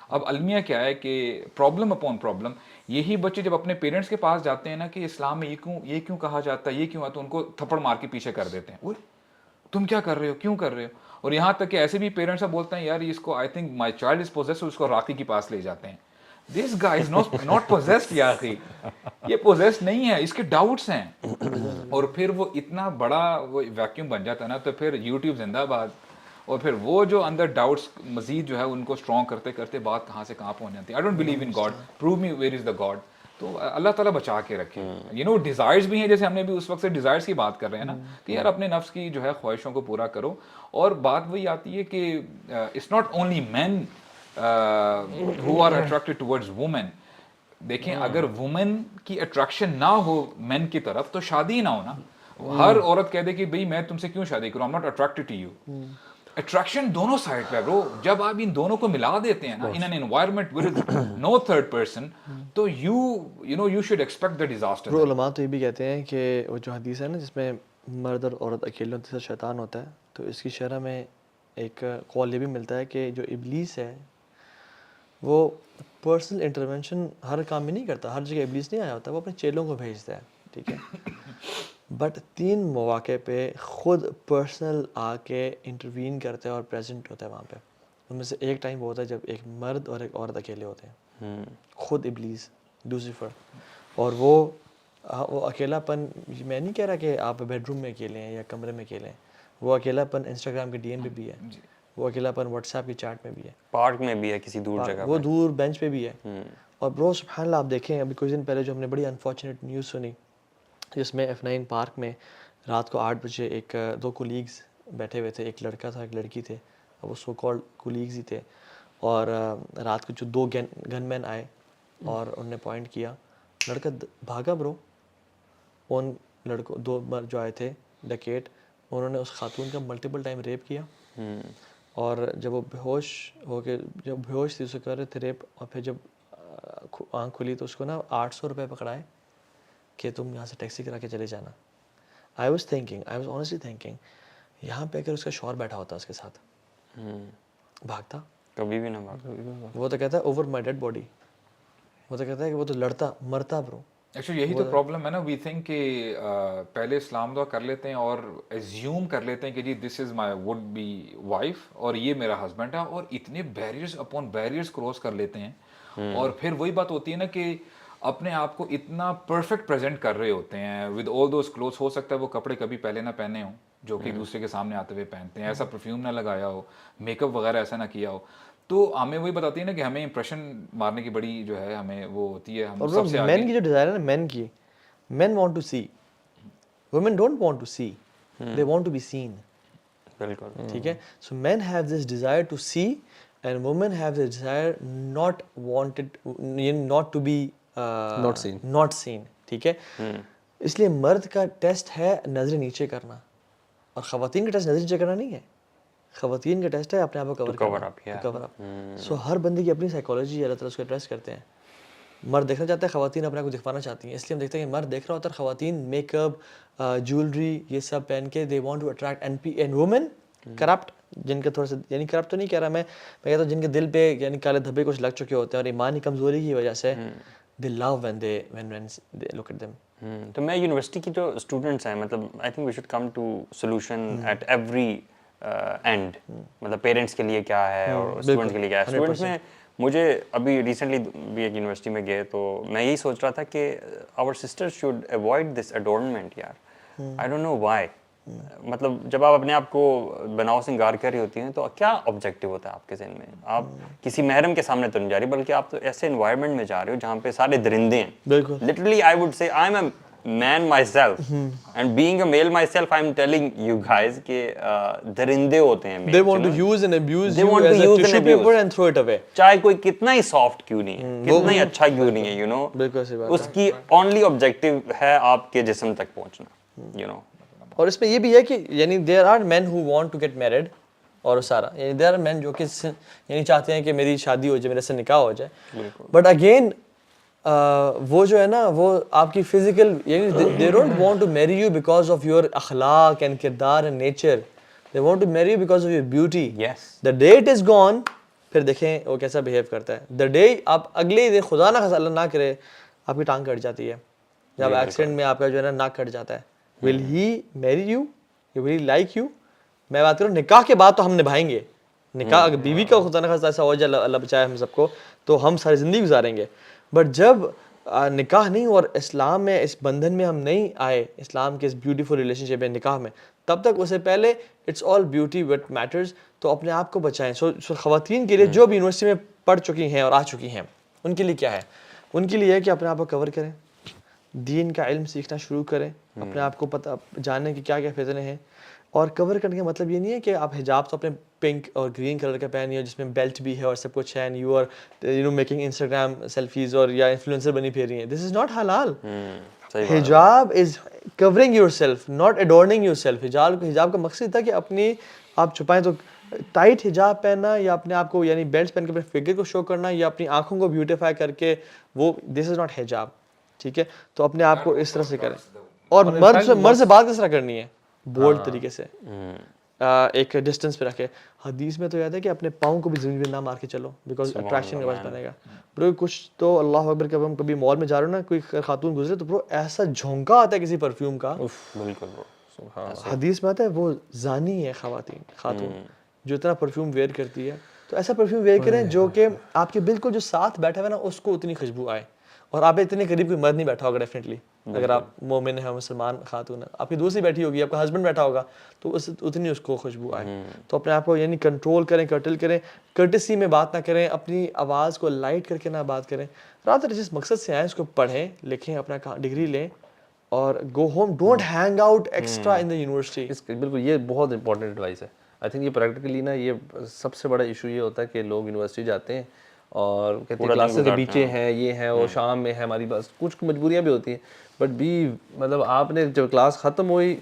اب المیہ کیا ہے کہ پرابلم اپون پرابلم, یہی بچے جب اپنے پیرنٹس کے پاس جاتے ہیں نا کہ اسلام میں یہ کیوں کہا جاتا ہے, یہ کیوں ہے, تو ان کو تھپڑ مار کے پیچھے کر دیتے ہیں, تم کیا کر رہے ہو, کیوں کر رہے ہو. اور یہاں تک کہ ایسے بھی پیرنٹس اب بولتے ہیں یار اس کو I think my child is possessed, اس کو راقی کے پاس لے جاتے ہیں. دس گائے از ناٹ پوزیسڈ یا اخی, یہ پوزیسڈ نہیں ہے, اس کے ڈاؤٹس ہیں. اور پھر وہ اتنا بڑا وہ ویکیوم بن جاتا ہے نا, تو پھر یوٹیوب زندہ باد, اور پھر وہ جو اندر ڈاؤٹس مزید جو ہے ان کو اسٹرانگ کرتے کرتے بات کہاں سے کہاں پہنچ جاتی ہے. I don't believe in God, prove me where is the God. تو اللہ تعالیٰ بچا کے رکھے. یو نو ڈیزائرز بھی ہیں, جیسے ہم نے بھی اس وقت سے ڈیزائرز کی بات کر رہے ہیں نا, کہ یار اپنے نفس کی جو ہے خواہشوں کو پورا کرو. اور بات وہی آتی ہے کہ it's not only men who are attracted towards women. دیکھیں اگر وومن کی اٹریکشن نہ ہو مین کی طرف تو شادی نہ ہو نا. ہر عورت کہہ دے کہ بھئی میں تم سے کیوں شادی کروں, I'm not attracted to you. Attraction دونوں سائڈ پہ برو, جب آپ ان دونوں کو ملا دیتے ہیں نا in an environment with no third person, تو you should expect the disaster. برو علماء تو یہ بھی کہتے ہیں کہ وہ جو حدیث ہے نا جس میں مرد اور عورت اکیلے ہوتے ہیں شیطان ہوتا ہے, تو اس کی شرح میں ایک قول یہ بھی ملتا ہے کہ جو ابلیس ہے وہ پرسنل انٹرونشن ہر کام میں نہیں کرتا, ہر جگہ ابلیس نہیں آیا ہوتا, وہ اپنے چیلوں کو بھیجتا ہے, ٹھیک ہے. بٹ 3 مواقع پہ خود پرسنل آ کے انٹروین کرتا ہے اور پریزنٹ ہوتا ہے وہاں پہ. ان میں سے ایک ٹائم وہ ہوتا ہے جب ایک مرد اور ایک عورت اکیلے ہوتے ہیں, خود ابلیس لوسیفر. اور وہ اکیلا پن, میں نہیں کہہ رہا کہ آپ بیڈ روم میں اکیلے ہیں یا کمرے میں اکیلے ہیں, وہ اکیلا پن انسٹاگرام کے ڈی ایم پہ بھی ہے, وہ اکیلا پن واٹس ایپ کی چیٹ میں بھی ہے, پارک میں بھی ہے, کسی دور جگہ وہ دور بینچ پہ بھی ہے. اور برو سبحان اللہ آپ دیکھیں ابھی کچھ دن پہلے جو ہم نے بڑی انفارچونیٹ نیوز سنی جس میں F9 پارک میں رات کو 8 بجے 2 کولیگز بیٹھے ہوئے تھے, ایک لڑکا تھا ایک لڑکی تھے, وہ سو کالڈ کولیگز ہی تھے. اور رات کو جو 2 گن مین آئے اور انہوں نے پوائنٹ کیا, لڑکا بھاگا برو. ان لڑکوں 2 جو آئے تھے ڈکیٹ, انہوں نے اس خاتون کا ملٹیپل ٹائم ریپ کیا, اور جب وہ بے ہوش ہو کے جب بے ہوش تھی اسے کر رہے تھے ریپ, اور پھر جب آنکھ کھلی تو اس کو نا 800 روپے پکڑائے کہ تم یہاں سے ٹیکسی کرا کے چلے جانا. آئی واز آنیسٹلی تھنکنگ یہاں پہ اگر اس کا شوہر بیٹھا ہوتا اس کے ساتھ, بھاگتا کبھی بھی نہ بھاگتا. وہ تو کہتا ہے اوور مائی ڈیڈ باڈی, وہ تو کہتا ہے کہ وہ تو لڑتا مرتا برو. ایکچولی یہی تو پرابلم ہے نا, وی تھنک کہ پہلے اسلام دعا کر لیتے ہیں اور ایزیوم کر لیتے ہیں کہ جی دس از مائی وڈ بی وائف اور یہ میرا ہسبینڈ ہے, اور اتنے بیریئرز اپون بیریئرز کراس کر لیتے ہیں. اور پھر وہی بات ہوتی ہے نا کہ اپنے آپ کو اتنا پرفیکٹ پریزنٹ کر رہے ہوتے ہیں ود آل دوز کلوتھس. ہو سکتا ہے وہ کپڑے کبھی پہلے نہ پہنے ہوں جو کہ دوسرے کے سامنے آتے ہوئے پہنتے ہیں, ایسا پرفیوم نہ لگایا ہو, میک اپ وغیرہ ایسا نہ کیا ہو. تو ہمیں وہی بتاتی ہے نا کہ ہمیں امپریشن مارنے کی بڑی جو ہے ہمیں وہ ہوتی ہے. ہم سب سے مین کی جو ڈیزائر ہے نا, مین کی, men want to see, women don't want to see, they want to be seen. بالکل ٹھیک ہے. So men have this desire to see and women have this desire not wanted not to be not seen. ٹھیک ہے. اس لیے مرد کا ٹیسٹ ہے نظر نیچے کرنا, اور خواتین کا ٹیسٹ نظر نیچے کرنا نہیں ہے. خواتین کا ٹیسٹ ہے اپنے آپ کو کور اپ. سو ہر بندے کی اپنی سائیکالوجی اللہ تعالیٰ اس کو ایڈریس کرتے ہیں. مرد دیکھنا چاہتا ہے, خواتین اپنے آپ کو دکھانا چاہتی ہیں, اس لیے ہم دیکھتے ہیں کہ مرد دیکھ رہا ہوتا ہے, خواتین میک اپ جیولری یہ سب پہن کے they want to attract. And women corrupt, جن کا تھوڑا سا یعنی کرپٹ تو نہیں کہہ رہا میں کہتا ہوں جن کے دل پہ یعنی کالے دھبے کچھ لگ چکے ہوتے ہیں اور ایمانی کمزوری کی وجہ سے they love when they look at them. تو میں یونیورسٹی کی جو اسٹوڈنٹس ہیں, مطلب I think we should come to solution at every end. مطلب پیرنٹس کے لیے کیا ہے اور اسٹوڈنٹس کے لیے کیا ہے. اسٹوڈنٹس میں مجھے ابھی ریسنٹلی بھی ایک یونیورسٹی میں گئے تو میں یہی سوچ رہا تھا کہ our sister should avoid this adornment یار. I don't know why. مطلب جب آپ اپنے آپ کو بناؤ سنگار کر رہی ہوتی ہیں تو کیا آبجیکٹیو ہوتا ہے آپ کے ذہن میں؟ آپ کسی محرم کے سامنے تو نہیں جا رہی, بلکہ آپ تو ایسے انوائرمنٹ میں جا رہے ہو جہاں پہ سارے درندے ہیں. بالکل literally I would say I am a man myself and being a male myself I am telling you guys کہ درندے ہوتے ہیں. they want to use and abuse you as a tissue paper and throw it away. چاہے کوئی کتنا ہی سافٹ کیوں نہیں ہے, کتنا ہی اچھا کیوں نہیں ہے, یو نو, بالکل صحیح بات. اس کی اونلی آبجیکٹیو ہے آپ کے جسم تک پہنچنا, یو نو. اور اس میں یہ بھی ہے کہ یعنی there are men who want to get married, اور سارا یعنی دیر آر مین جو کہ یعنی چاہتے ہیں کہ میری شادی ہو جائے, میرے سے نکاح ہو جائے. بٹ اگین وہ جو ہے نا وہ آپ کی فزیکل یعنی they don't want to marry you because of your اخلاق اینڈ کردار and nature, they want to marry you because of your beauty. The day it is gone, پھر دیکھیں وہ کیسا بہیو کرتا ہے. دا ڈے آپ اگلے دن خدا نہ اللہ نہ کرے آپ کی ٹانگ کٹ جاتی ہے, جب ایکسیڈنٹ میں آپ کا جو ہے نا ناک کٹ جاتا ہے, ول ہی میری you, will he like you? میں بات کروں نکاح کے بعد تو ہم نبھائیں گے, نکاح اگر بیوی کا خدا نہ خاصا ایسا ہو جائے اللہ بچائے ہم سب کو, تو ہم ساری زندگی گزاریں گے. بٹ جب نکاح نہیں اور اسلام میں اس بندھن میں ہم نہیں آئے, اسلام کے اس بیوٹیفل ریلیشن شپ میں نکاح میں, تب تک اسے پہلے it's all beauty what matters. تو اپنے آپ کو بچائیں. سو خواتین کے لیے جو بھی یونیورسٹی میں پڑھ چکی ہیں اور آ چکی ہیں, ان کے لیے کیا ہے؟ ان کے لیے ہے کہ اپنے آپ کو کور کریں, دین کا علم سیکھنا شروع کریں, اپنے آپ کو پتہ جانیں کہ کیا کیا فتنے ہیں. اور کور کرنے کا مطلب یہ نہیں ہے کہ آپ حجاب تو اپنے پنک اور گرین کلر کا پہنی ہو جس میں بیلٹ بھی ہے اور سب کچھ ہے, and you are making Instagram selfies اور یا انفلوئنسر بنی پھر رہی ہیں. دس از ناٹ حلال. حجاب is covering yourself, not adorning yourself. حجاب کا مقصد تھا کہ اپنی آپ چھپائیں. تو ٹائٹ حجاب پہننا یا اپنے آپ کو یعنی بیلٹ پہن کے اپنے فگر کو شو کرنا یا اپنی آنکھوں کو بیوٹیفائی کر کے, وہ دس از ناٹ حجاب. ٹھیک ہے, تو اپنے آپ کو اس طرح سے کریں. اور مرد سے بات کس طرح کرنی ہے؟ بولڈ طریقے سے, ایک ڈسٹینس پہ رکھے. حدیث میں تو یاد ہے کہ اپنے پاؤں کو بھی زمین پہ نہ مار کے چلو, بیکاز اٹریکشن کا باعث بنے گا. برو کچھ تو اللہ اکبر, جب ہم کبھی مال میں جا رہے ہو نا, کوئی خاتون گزرے تو برو ایسا جھونکا آتا ہے کسی پرفیوم کا, بالکل حدیث میں آتا ہے وہ زانی ہے خاتون جو اتنا پرفیوم ویئر کرتی ہے. تو ایسا پرفیوم ویئر کریں جو کہ آپ کے بالکل جو ساتھ بیٹھا ہوا ہے نا اس کو اتنی خوشبو آئے. اور آپ اتنے قریب کوئی مرد نہیں بیٹھا ہوگا ڈیفینیٹلی, اگر آپ مومن ہیں, مسلمان خاتون ہیں, آپ کی دوسری بیٹھی ہوگی, آپ کا ہسبینڈ بیٹھا ہوگا, تو اتنی اس کو خوشبو آئے. تو اپنے آپ کو یعنی کنٹرول کریں, کرٹل کریں, کرٹسی میں بات نہ کریں, اپنی آواز کو لائٹ کر کے نہ بات کریں. رات جس مقصد سے آئیں اس کو پڑھیں لکھیں, اپنا ڈگری لیں اور go home. Don't hang out extra in the university. بالکل, یہ بہت امپورٹنٹ ایڈوائس ہے. آئی تھنک یہ پریکٹیکلی نا یہ سب سے بڑا ایشو یہ ہوتا ہے کہ لوگ یونیورسٹی جاتے ہیں اور کہتے ہیں کلاسز کے پیچھے ہیں, یہ ہیں, اور شام میں ہے ہماری بس, کچھ مجبوریاں بھی ہوتی ہیں. بٹ بھی مطلب آپ نے جب کلاس ختم ہوئی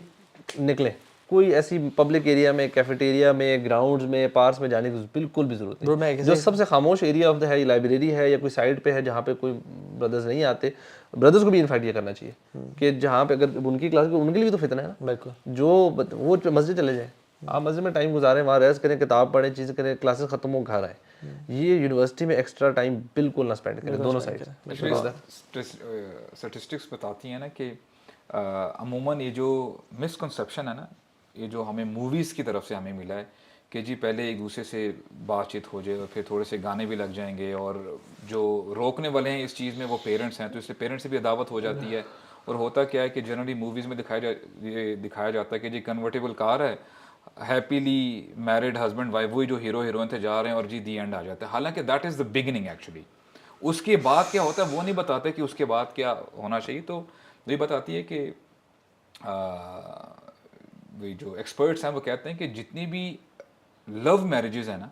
نکلیں, کوئی ایسی پبلک ایریا میں, کیفیٹیریا میں, گراؤنڈز میں, پارکس میں جانے کی بالکل بھی ضرورت نہیں. جو سب سے خاموش ایریا آف دا ہے, لائبریری ہے یا کوئی سائڈ پہ ہے جہاں پہ کوئی بردرز نہیں آتے, بردرز کو بھی انفائٹ یہ کرنا چاہیے کہ جہاں پہ اگر ان کی کلاس, ان کے لیے بھی تو فتنہ ہے نا. بالکل, جو وہ مسجد چلے جائیں, آپ مسجد میں ٹائم گزاریں, وہاں ریسٹ کریں, کتاب پڑھیں, چیزیں کریں, کلاسز ختم ہو گھر آئیں. یہ یونیورسٹی میں ایکسٹرا ٹائم بالکل نہ اسپینڈ کریں دونوں سائڈ. اسٹیٹسٹکس بتاتی ہیں نا کہ عموماً یہ جو مسکنسیپشن ہے نا, یہ جو ہمیں موویز کی طرف سے ہمیں ملا ہے کہ جی پہلے ایک دوسرے سے بات چیت ہو جائے اور پھر تھوڑے سے گانے بھی لگ جائیں گے, اور جو روکنے والے ہیں اس چیز میں وہ پیرنٹس ہیں, تو اس سے پیرنٹس سے بھی عداوت ہو جاتی ہے. اور ہوتا کیا ہے کہ جنرلی موویز میں دکھایا جاتا ہے کہ جی کنورٹیبل کار ہے, ہیپیلی میرڈ ہسبینڈ وائف, وہی جو ہیرو ہیروئن تھے جا رہے ہیں اور جی دی اینڈ آ جاتا ہے. حالانکہ that is the beginning actually. اس کے بعد کیا ہوتا ہے وہ نہیں بتاتے کہ اس کے بعد کیا ہونا چاہیے. تو یہ بتاتی ہے کہ جو ایکسپرٹس ہیں وہ کہتے ہیں کہ جتنی بھی لو میرجز ہیں نا,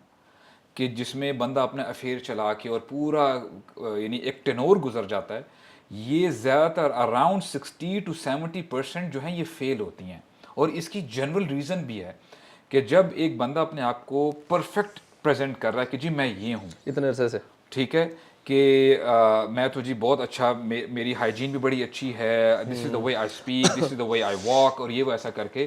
کہ جس میں بندہ اپنا افیئر چلا کے اور پورا یعنی ایک ٹینور گزر جاتا ہے, یہ زیادہ تر اراؤنڈ 60 to 70% جو ہیں یہ فیل ہوتی ہیں. اور اس کی جنرل ریزن بھی ہے کہ جب ایک بندہ اپنے آپ کو پرفیکٹ پریزنٹ کر رہا ہے کہ جی میں یہ ہوں اتنے عرصے سے, ٹھیک ہے, کہ میں تو جی بہت اچھا, میری ہائیجین بھی بڑی اچھی ہے, this is the way I speak, this is the way I walk, اور یہ وہ ایسا کر کے,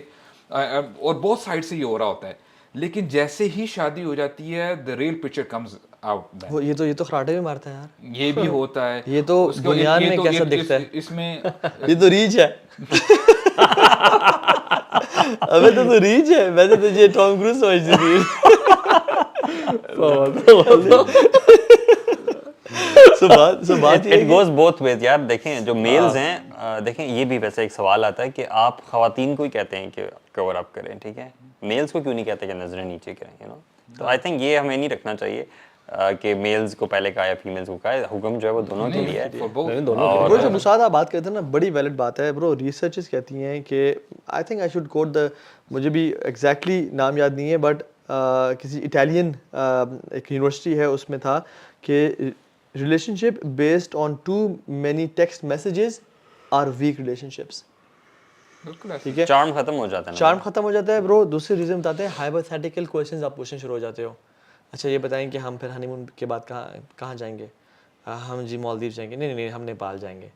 اور بہت سائڈ سے یہ ہو رہا ہوتا ہے. لیکن جیسے ہی شادی ہو جاتی ہے the real picture comes out. یہ تو خراٹے بھی مارتا ہے یار, یہ بھی ہوتا ہے. یہ تو بنیاد میں کیسا دکھتا ہے اس میں, یہ تو ریچ ہے. ابے تو ریچ ہے, میں تو تجھے ٹام کروز سمجھتی تھی. It goes both ways یار. دیکھیں جو میلز ہیں, دیکھیں یہ بھی ویسے ایک سوال آتا ہے کہ آپ خواتین کو ہی کہتے ہیں کہ کور اپ کریں, ٹھیک ہے, میلز کو کیوں نہیں کہتے کہ نظریں نیچے کریں, یو نو. تو آئی تھنک یہ ہمیں نہیں رکھنا چاہیے کہ میلز کو پہلے کہا یا فیمیلز کو کہا, حکم جو ہے وہ دونوں کے لیے ہے. برو جو مساعد آپ بات کرتے ہیں نا, بڑی ویلڈ بات ہے برو. ریسرچز کہتی ہیں کہ آئی تھنک آئی شوڈ کوٹ دا, مجھے بھی ایگزیکٹلی نام یاد نہیں ہے, بٹ کسی اٹیلین ایک یونیورسٹی ہے اس میں تھا کہ relationship based on too many text messages are weak relationships. ٹھیک ہے, چارم ختم ہو جاتا ہے, چارم ختم ہو جاتا ہے برو. دوسری ریزن بتاتے ہیں ہائپوتھیٹیکل کویشچنز آپ پوچھنا شروع ہو جاتے ہو. اچھا یہ بتائیں کہ ہم پھر ہنی مون کے بعد کہاں جائیں گے, ہم جی مالدیو جائیں گے, نہیں ہم نیپال جائیں گے.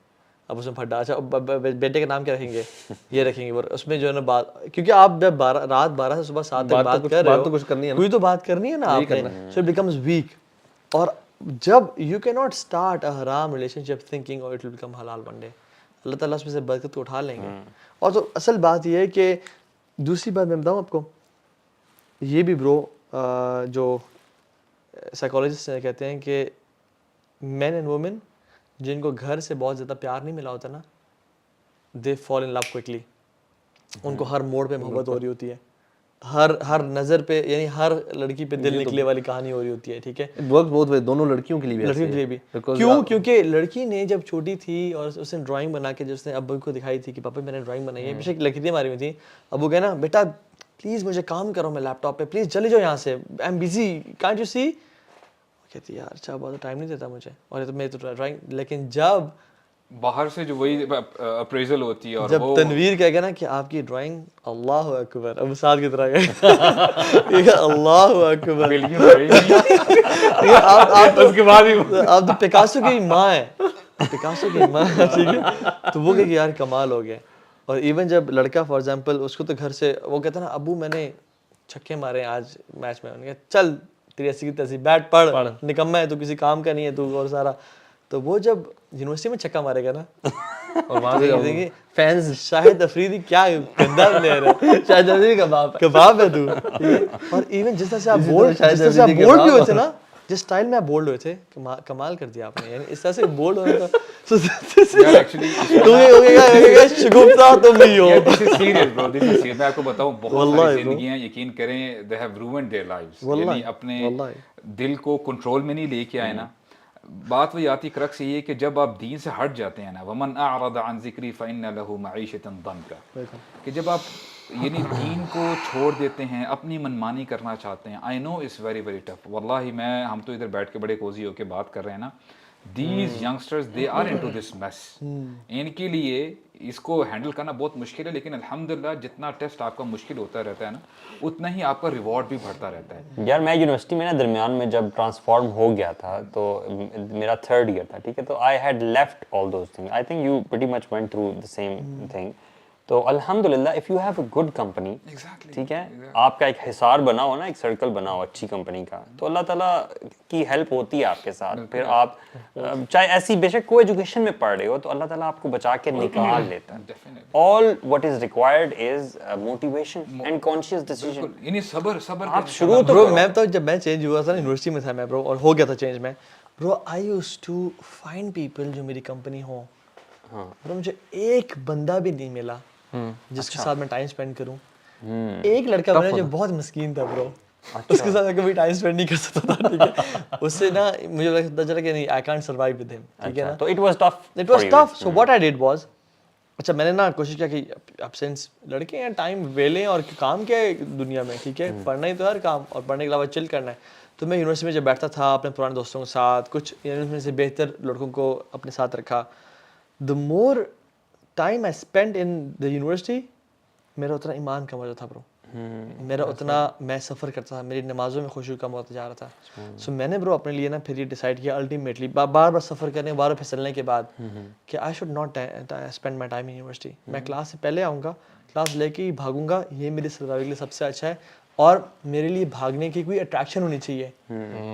اب اس میں پھڈا, اچھا بیٹے کا نام کیا رکھیں گے, یہ رکھیں گے. اس میں جو ہے نا بات, کیونکہ آپ جب رات 12 سے صبح 7 تک بات کر رہے ہو, کوئی تو بات کرنی ہے نا آپ نے, سو اٹ بیکمز ویک. اور جب یو کی ناٹ اسٹارٹ اے حرام ریلیشن شپ تھنکنگ اور اٹ ول بیکم حلال ون ڈے, اللہ تعالیٰ اس میں سے برکت کو اٹھا لیں گے. اور تو اصل بات یہ ہے کہ دوسری بات میں بتاؤں آپ کو, یہ بھی برو جو سائیکالوجسٹ کہتے ہیں کہ مین اینڈ وومن جن کو گھر سے بہت زیادہ پیار نہیں ملا ہوتا نا, دے فال ان لو کوئکلی. ان کو ہر موڑ پہ محبت ہو رہی ہوتی ہے, ہر نظر پہ, یعنی ہر لڑکی پہ دل نکلے والی کہانی ہو رہی ہوتی ہے. ٹھیک ہے, دونوں لڑکیوں کے لیے بھی. کیوں؟ کیونکہ لڑکی نے جب چھوٹی تھی اور اس نے ڈرائنگ بنا کے جو اس نے ابو کو دکھائی تھی کہ پاپا میں نے ڈرائنگ بنائی ہے, بے شک لکیریں ماری ہوئی تھیں, ابو کہنا بیٹا پلیز مجھے کام کرو, میں لیپ ٹاپ پہ, پلیز چلے جاؤ یہاں سے, I am busy, can't you see. کہتی یار اچھا بہت ٹائم نہیں دیتا مجھے, اور میں تو ڈرائنگ. لیکن جب باہر سے جو وہی اپریزل ہوتی ہے, اور جب تنویر کہے گا نا کہ آپ کی ڈرائنگ اللہ اکبر, ابو سعد کی طرح گئے اللہ اکبر, اس کے بعد آپ تو پکاسو کی ماں ہے, پکاسو کی ماں, ٹھیک ہے, تو وہ کہ یار کمال ہو گیا. اور ایون جب لڑکا فار ایگزامپل اس کو تو گھر سے وہ کہتا نا ابو میں نے چھکے مارے آج میچ میں, انہوں نے کہا چل تیری ایسی کی تیسی بیٹ پڑھ, نکما ہے تو, کسی کام کا نہیں ہے تو, اور سارا. تو وہ جب یونیورسٹی میں چھکا مارے گا نا, اور وہاں پہ فینس شاہد افریدی کیا گندا پلیئر ہے, شاہد افریدی کباب ہے تو. اور ایون جس طرح سے آپ بولڈ بھی ہوئے تھے نا, جس اسٹائل میں آپ بولڈ ہوئے تھے, کمال کر دیا آپ نے, یعنی اس طرح سے بولڈ ہونا تھا. شگفتہ تم بھی ہو. میں آپ کو بتاؤں بہت ساری زندگیاں یقین کریں they have ruined their lives, یعنی اپنے دل کو کنٹرول میں نہیں لے کے آئے نا. بات وہی آتی کرک سے یہ کہ جب آپ دین سے ہٹ جاتے ہیں نا, ومن اعرض عن ذکری فإن له معیشۃ ضنکا, کہ جب آپ یعنی دین کو چھوڑ دیتے ہیں, اپنی منمانی کرنا چاہتے ہیں. آئی نو اٹس ویری ویری ٹف, واللہ ہم تو ادھر بیٹھ کے بڑے کوزی ہو کے بات کر رہے ہیں نا. These youngsters they are into this mess, ان کے لیے اس کو ہینڈل کرنا بہت مشکل ہے. لیکن الحمدللہ جتنا ٹیسٹ آپ کا مشکل ہوتا رہتا ہے نا, اتنا ہی آپ کا ریوارڈ بھی بڑھتا رہتا ہے. یار میں یونیورسٹی میں نا درمیان میں جب ٹرانسفارم ہو گیا تھا, تو میرا 3rd ایئر تھا, ٹھیک ہے, تو I had left all those thing. I think you pretty much went through the same thing. تو الحمدللہ if you have a good company, ٹھیک ہے, آپ کا ایک حصار بنا ہو نا, ایک سرکل بنا ہو اچھی کمپنی کا, تو اللہ تعالیٰ کی ہیلپ ہوتی ہے آپ کے ساتھ. پھر آپ چاہے ایسی بے شک کوئی ایجوکیشن میں پڑھ رہے ہو, تو اللہ تعالیٰ آپ کو بچا کے نکال لیتا ہے. All what is required is motivation and conscious decision. یعنی صبر آپ شروع تو میں تو جب میں چینج ہوا تھا یونیورسٹی میں تھا میں برو, اور ہو گیا تھا چینج میں برو, آئی یوز ٹو فائنڈ پیپل جو میری کمپنی ہو. برو مجھے ایک بندہ بھی نہیں ملا جس کے ساتھ میں ٹائم اسپینڈ کروں. ایک لڑکا ملا جو بہت مسکین تھا برو, اس کے ساتھ میں کبھی ٹائم اسپینڈ نہیں کر سکتا تھا. ٹھیک ہے, اس سے نا مجھے پتا چلا کہ نہیں, آئی کانٹ سروائیو ود ہم. ٹھیک ہے نا, تو it was tough. So what I did was, اچھا میں نے نا کوشش کیا کہ اب سنس لڑکے ہیں, ٹائم ویلے, اور کام کیا ہے دنیا میں, ٹھیک ہے, پڑھنا ہی تو ہر کام, اور پڑھنے کے علاوہ چل کرنا ہے. تو میں یونیورسٹی میں جب بیٹھتا تھا اپنے پرانے دوستوں کے ساتھ, کچھ یونیورسٹی میں سے بہتر لڑکوں کو اپنے ساتھ رکھا. The more time I spend in the university, میرا اتنا ایمان کم ہوتا تھا برو, میرا اتنا میں سفر کرتا تھا, میری نمازوں میں خوشی کم ہوتا جا رہا تھا. سو میں نے برو اپنے لیے نا پھر یہ ڈیسائیڈ کیا الٹیمیٹلی, بار بار سفر کرنے, بار پھسلنے کے بعد, کہ I should not spend my time in university. میں کلاس سے پہلے آؤں گا, کلاس لے کے ہی بھاگوں گا, یہ میری سروائیول کے لیے سب سے اچھا ہے, اور میرے لیے بھاگنے کی کوئی اٹریکشن ہونی چاہیے.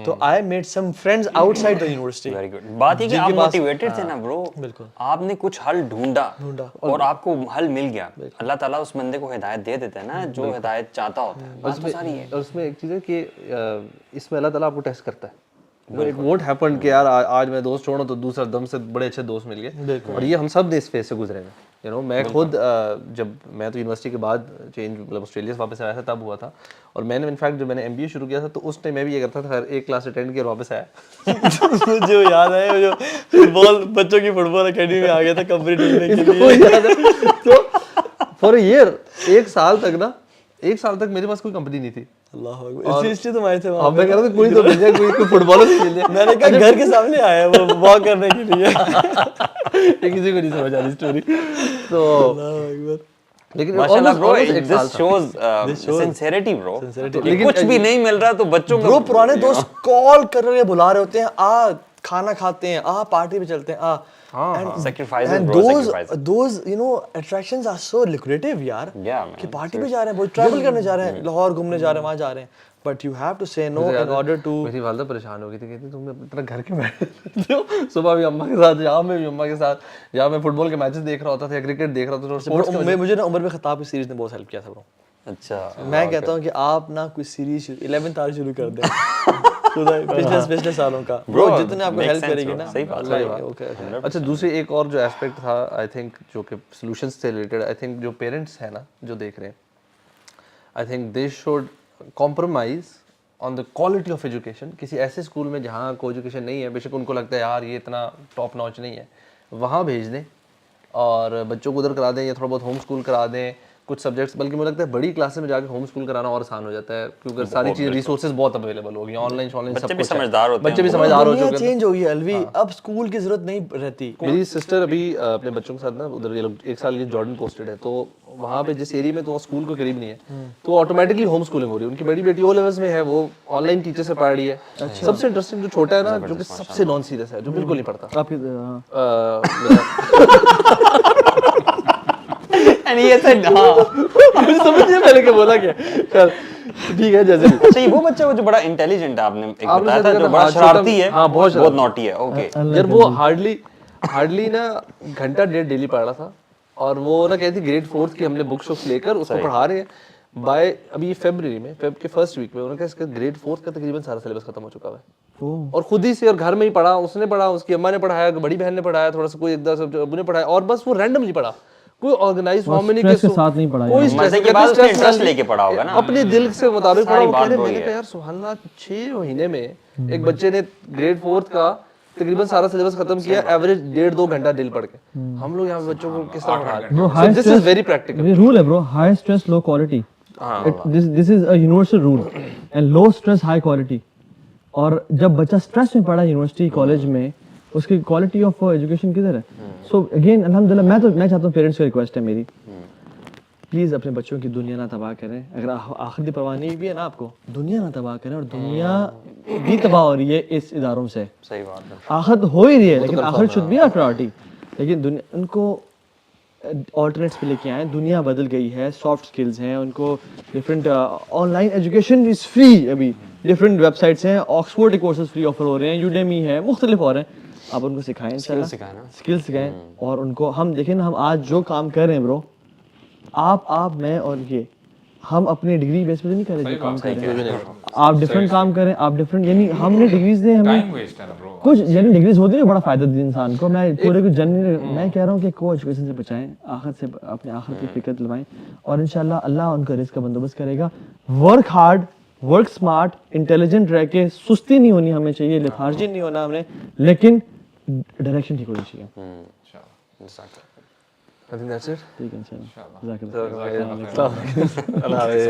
تو I made some friends out side the university. Very good. بات یہ کہ آپ موٹیویٹڈ تھے نا برو, بالکل, آپ نے کچھ حل ڈھونڈا اور آپ کو حل مل گیا. اللہ تعالیٰ اس بندے کو ہدایت دے دیتا ہے نا جو ہدایت چاہتا ہوتا ہے. بات تو ساری ہے. اور اس میں ایک چیز ہے کہ اس میں اللہ تعالیٰ آپ کو ٹیسٹ کرتا ہے. اٹ وونٹ ہیپن کہ یار آج میں دوست چھوڑوں تو دوسرا دم سے بڑے اچھے دوست مل گئے. اور یہ ہم سب نے اس فیز سے گزرے ہیں. یو نو میں خود جب میں تو یونیورسٹی کے بعد چینج مطلب آسٹریلیا سے واپس آیا تھا تب ہوا تھا. اور میں نے انفیکٹ جب میں نے ایم بی اے شروع کیا تھا تو اس ٹائم میں بھی یہ کرتا تھا, ایک کلاس اٹینڈ کیا اور واپس آیا. مجھے یاد ہے جو فٹ بال بچوں کی فٹ بال اکیڈمی میں آ گیا تھا کمپنی ڈھونڈنے کے لیے. تو فار اے ایئر, ایک سال تک میرے پاس کوئی کمپنی نہیں تھی. اللہ اکبر, اس لیے تم آئے تھے وہاں. میں کہہ رہا تھا کوئی تو بھیجے, کوئی فٹ بال کھیل لے. میں نے کہا گھر کے سامنے آیا وہ واک کرنے کے لیے. کسی کو نہیں سمجھ آ رہی اسٹوری. تو اللہ اکبر, لیکن ماشاءاللہ برو, دس شوز سنسیئرٹی برو. کچھ بھی نہیں مل رہا تو بچوں برو پرانے دوست کال کر رہے بلا رہے ہوتے ہیں, کھانا کھاتے ہیں, پارٹی پہ چلتے ہیں, Sacrifices, and bro, sacrifices. those you know attractions are so lucrative یار, Yeah, man, کہ پارٹی پہ جا رہے ہیں, وہ ٹریول کرنے جا رہے ہیں, لاہور گھومنے جا رہے ہیں, وہاں جا رہے ہیں, but you have to say no in order to. میری والدہ پریشان ہو گئی تھی, کہتی تم اتنا گھر کے بیٹھتے ہو, صبح بھی اماں کے ساتھ, یہاں میں بھی اماں کے ساتھ, یہاں میں فٹ بال کے میچز دیکھ رہا ہوتا تھا, کرکٹ دیکھ رہا ہوتا تھا. مجھے نا عمر بن خطاب کی سیریز نے بہت ہیلپ کیا تھا برو. اچھا, میں کہتا ہوں کہ آپ نا کوئی سیریز 11th آر شروع کر دیں پچھلے سالوں کا, برو جتنے آپ کو ہیلپ کرے گی نا. صحیح بات. اچھا دوسری ایک اور جو ایسپیکٹ تھا آئی تھنک, جو کہ سولوشنس سے ریلیٹڈ, آئی تھنک جو پیرنٹس ہیں نا جو دیکھ رہے ہیں, I think they should compromise on the quality of education. کسی ایسے اسکول میں جہاں کو ایجوکیشن نہیں ہے, بے شک ان کو لگتا ہے یار یہ اتنا ٹاپ ناچ نہیں ہے, وہاں بھیج دیں اور بچوں کو ادھر کرا دیں, یا تھوڑا بہت ہوم اسکول کرا دیں کچھ سبجیکٹس. بلکہ مجھے لگتا ہے بڑی کلاسز میں جا کے ہوم اسکول کرانا اور آسان ہو جاتا ہے, کیونکہ ساری چیزیں ریسورسز بہت اویلیبل ہو گئی, آن لائن سب بچے بھی کچھ ہے, سمجھدار ہوتے ہیں, بچے بھی سمجھدار ہو چکے ہیں. چینج ہو گئی الوی, اب اسکول کی ضرورت نہیں رہتی. میری سسٹر ابھی اپنے بچوں کے ساتھ نا ادھر یہ لوگ 1 سال جارڈن پوسٹڈ ہے, تو وہاں پہ جس ایریا میں تو اسکول کو قریب نہیں ہے, تو آٹومیٹکلی ہوم اسکولنگ ہو رہی ہے. ان کی بڑی بیٹی او لیولس میں ہے, وہ آن لائن ٹیچر سے پڑھ رہی ہے. سب سے انٹرسٹنگ جو چھوٹا ہے نا, جو کہ سب سے نان سیریس ہے, جو بالکل نہیں پڑھتا, آپ کی سمجھ نہیں پہلے کہ بولا کیا, ٹھیک ہے جیسے بھی. اچھا, یہ وہ بچہ جو بڑا انٹیلیجنٹ ہے, آپ نے ایک بتایا تھا, جو بڑا شرارتی ہے, بہت نوٹی ہے. اوکے یار وہ ہارڈلی نا گھنٹہ ڈیڑھ ڈیلی پڑھ رہا تھا, اور وہ نا کہتی گریڈ 4 کی ہم نے بک شکس لے کر اس کو پڑھا رہے ہیں. بائی ابھی فیبرری میں, فیب کے فرسٹ ویک میں انہوں نے کہا اس کا گریڈ 4 کا تقریباً سارا سلیبس ختم ہو چکا ہے, اور خود ہی سے, اور گھر میں ہی پڑھا, اس نے پڑھا, اس کی اماں نے پڑھایا, بڑی بہن نے پڑھایا, تھوڑا سا کوئی ایک دس ابو نے پڑھایا, اور بس وہ رینڈملی پڑھا, کوئی آرگنائز فارم میں نہیں, کے ساتھ نہیں پڑھا, کوئی انٹرسٹ لے کے پڑھا ہوگا نا, اپنے دل سے مطابق پڑھا. وہ کہہ رہے, میں نے کہا یار سبحان اللہ, 6 مہینے میں ایک بچے نے گریڈ 4 کا تقریباً سارا سلیبس ختم کیا, ایوریج 1.5-2 گھنٹہ دل پڑھ کے. ہم لوگ یہاں بچوں کو کس طرح پڑھا رہے ہیں؟ This is very practical rule ہے bro, high stress low quality, this is a universal rule, and low stress high quality. اور جب بچہ اسٹریس میں پڑھا یونیورسٹی کالج میں, اس کی کوالٹی آف ایجوکیشن کدھر ہے؟ سو اگین الحمد للہ میں چاہتا ہوں, پیرنٹس کی ریکویسٹ ہے میری, پلیز اپنے بچوں کی دنیا نہ تباہ کریں. اگر آخرت پرواہ نہیں بھی ہے نا آپ کو, دنیا نہ تباہ کریں. اور دنیا بھی تباہ ہو رہی ہے اس اداروں سے, صحیح بات ہے, آخرت ہو ہی رہی ہے, لیکن آخرت شوڈ بی آ پرائورٹی. لیکن ان کو آلٹرنیٹس پہ لے کے آئیں, دنیا بدل گئی ہے, سافٹ اسکلز ہیں, ان کو different on line education is free, ابھی ڈفرینٹ ویب سائٹس ہیں, آکسفورڈ کے کورسز فری آفر ہو رہے ہیں, یوڈیمی ہے, مختلف ہو رہے ہیں. آپ ان کو سکھائیں, اسکل سکھائیں. اور ان کو ہم دیکھیں نا, ہم آج جو کام کر رہے ہیں برو, آپ میں اور یہ, ہم اپنی ڈگری بیس پہ نہیں کر رہے جو کام کر رہے ہیں. آپ ڈفرینٹ کام کریں, آپ ڈفرینٹ, یعنی ہم نے ڈگریز دیں, ہمیں کچھ یعنی ڈگریز ہوتی ہے بڑا فائدہ دی انسان کو. میں پورے کو جنرل میں کہہ رہا ہوں کہ کو ایجوکیشن سے بچائیں, آخر سے اپنے آخر کی فکر دلوائیں, اور انشاءاللہ اللہ ان کا رزق کا بندوبست کرے گا. Work hard, work smart, intelligent رہ کے, سستی نہیں ہونی ہمیں چاہیے, لتھارجی نہیں ہونا ہم نے, لیکن ڈائریکشن ٹھیک ہونی چاہیے. I think that's it. ٹھیک ہے انشاءاللہ. جزاک اللہ. اللہ حافظ.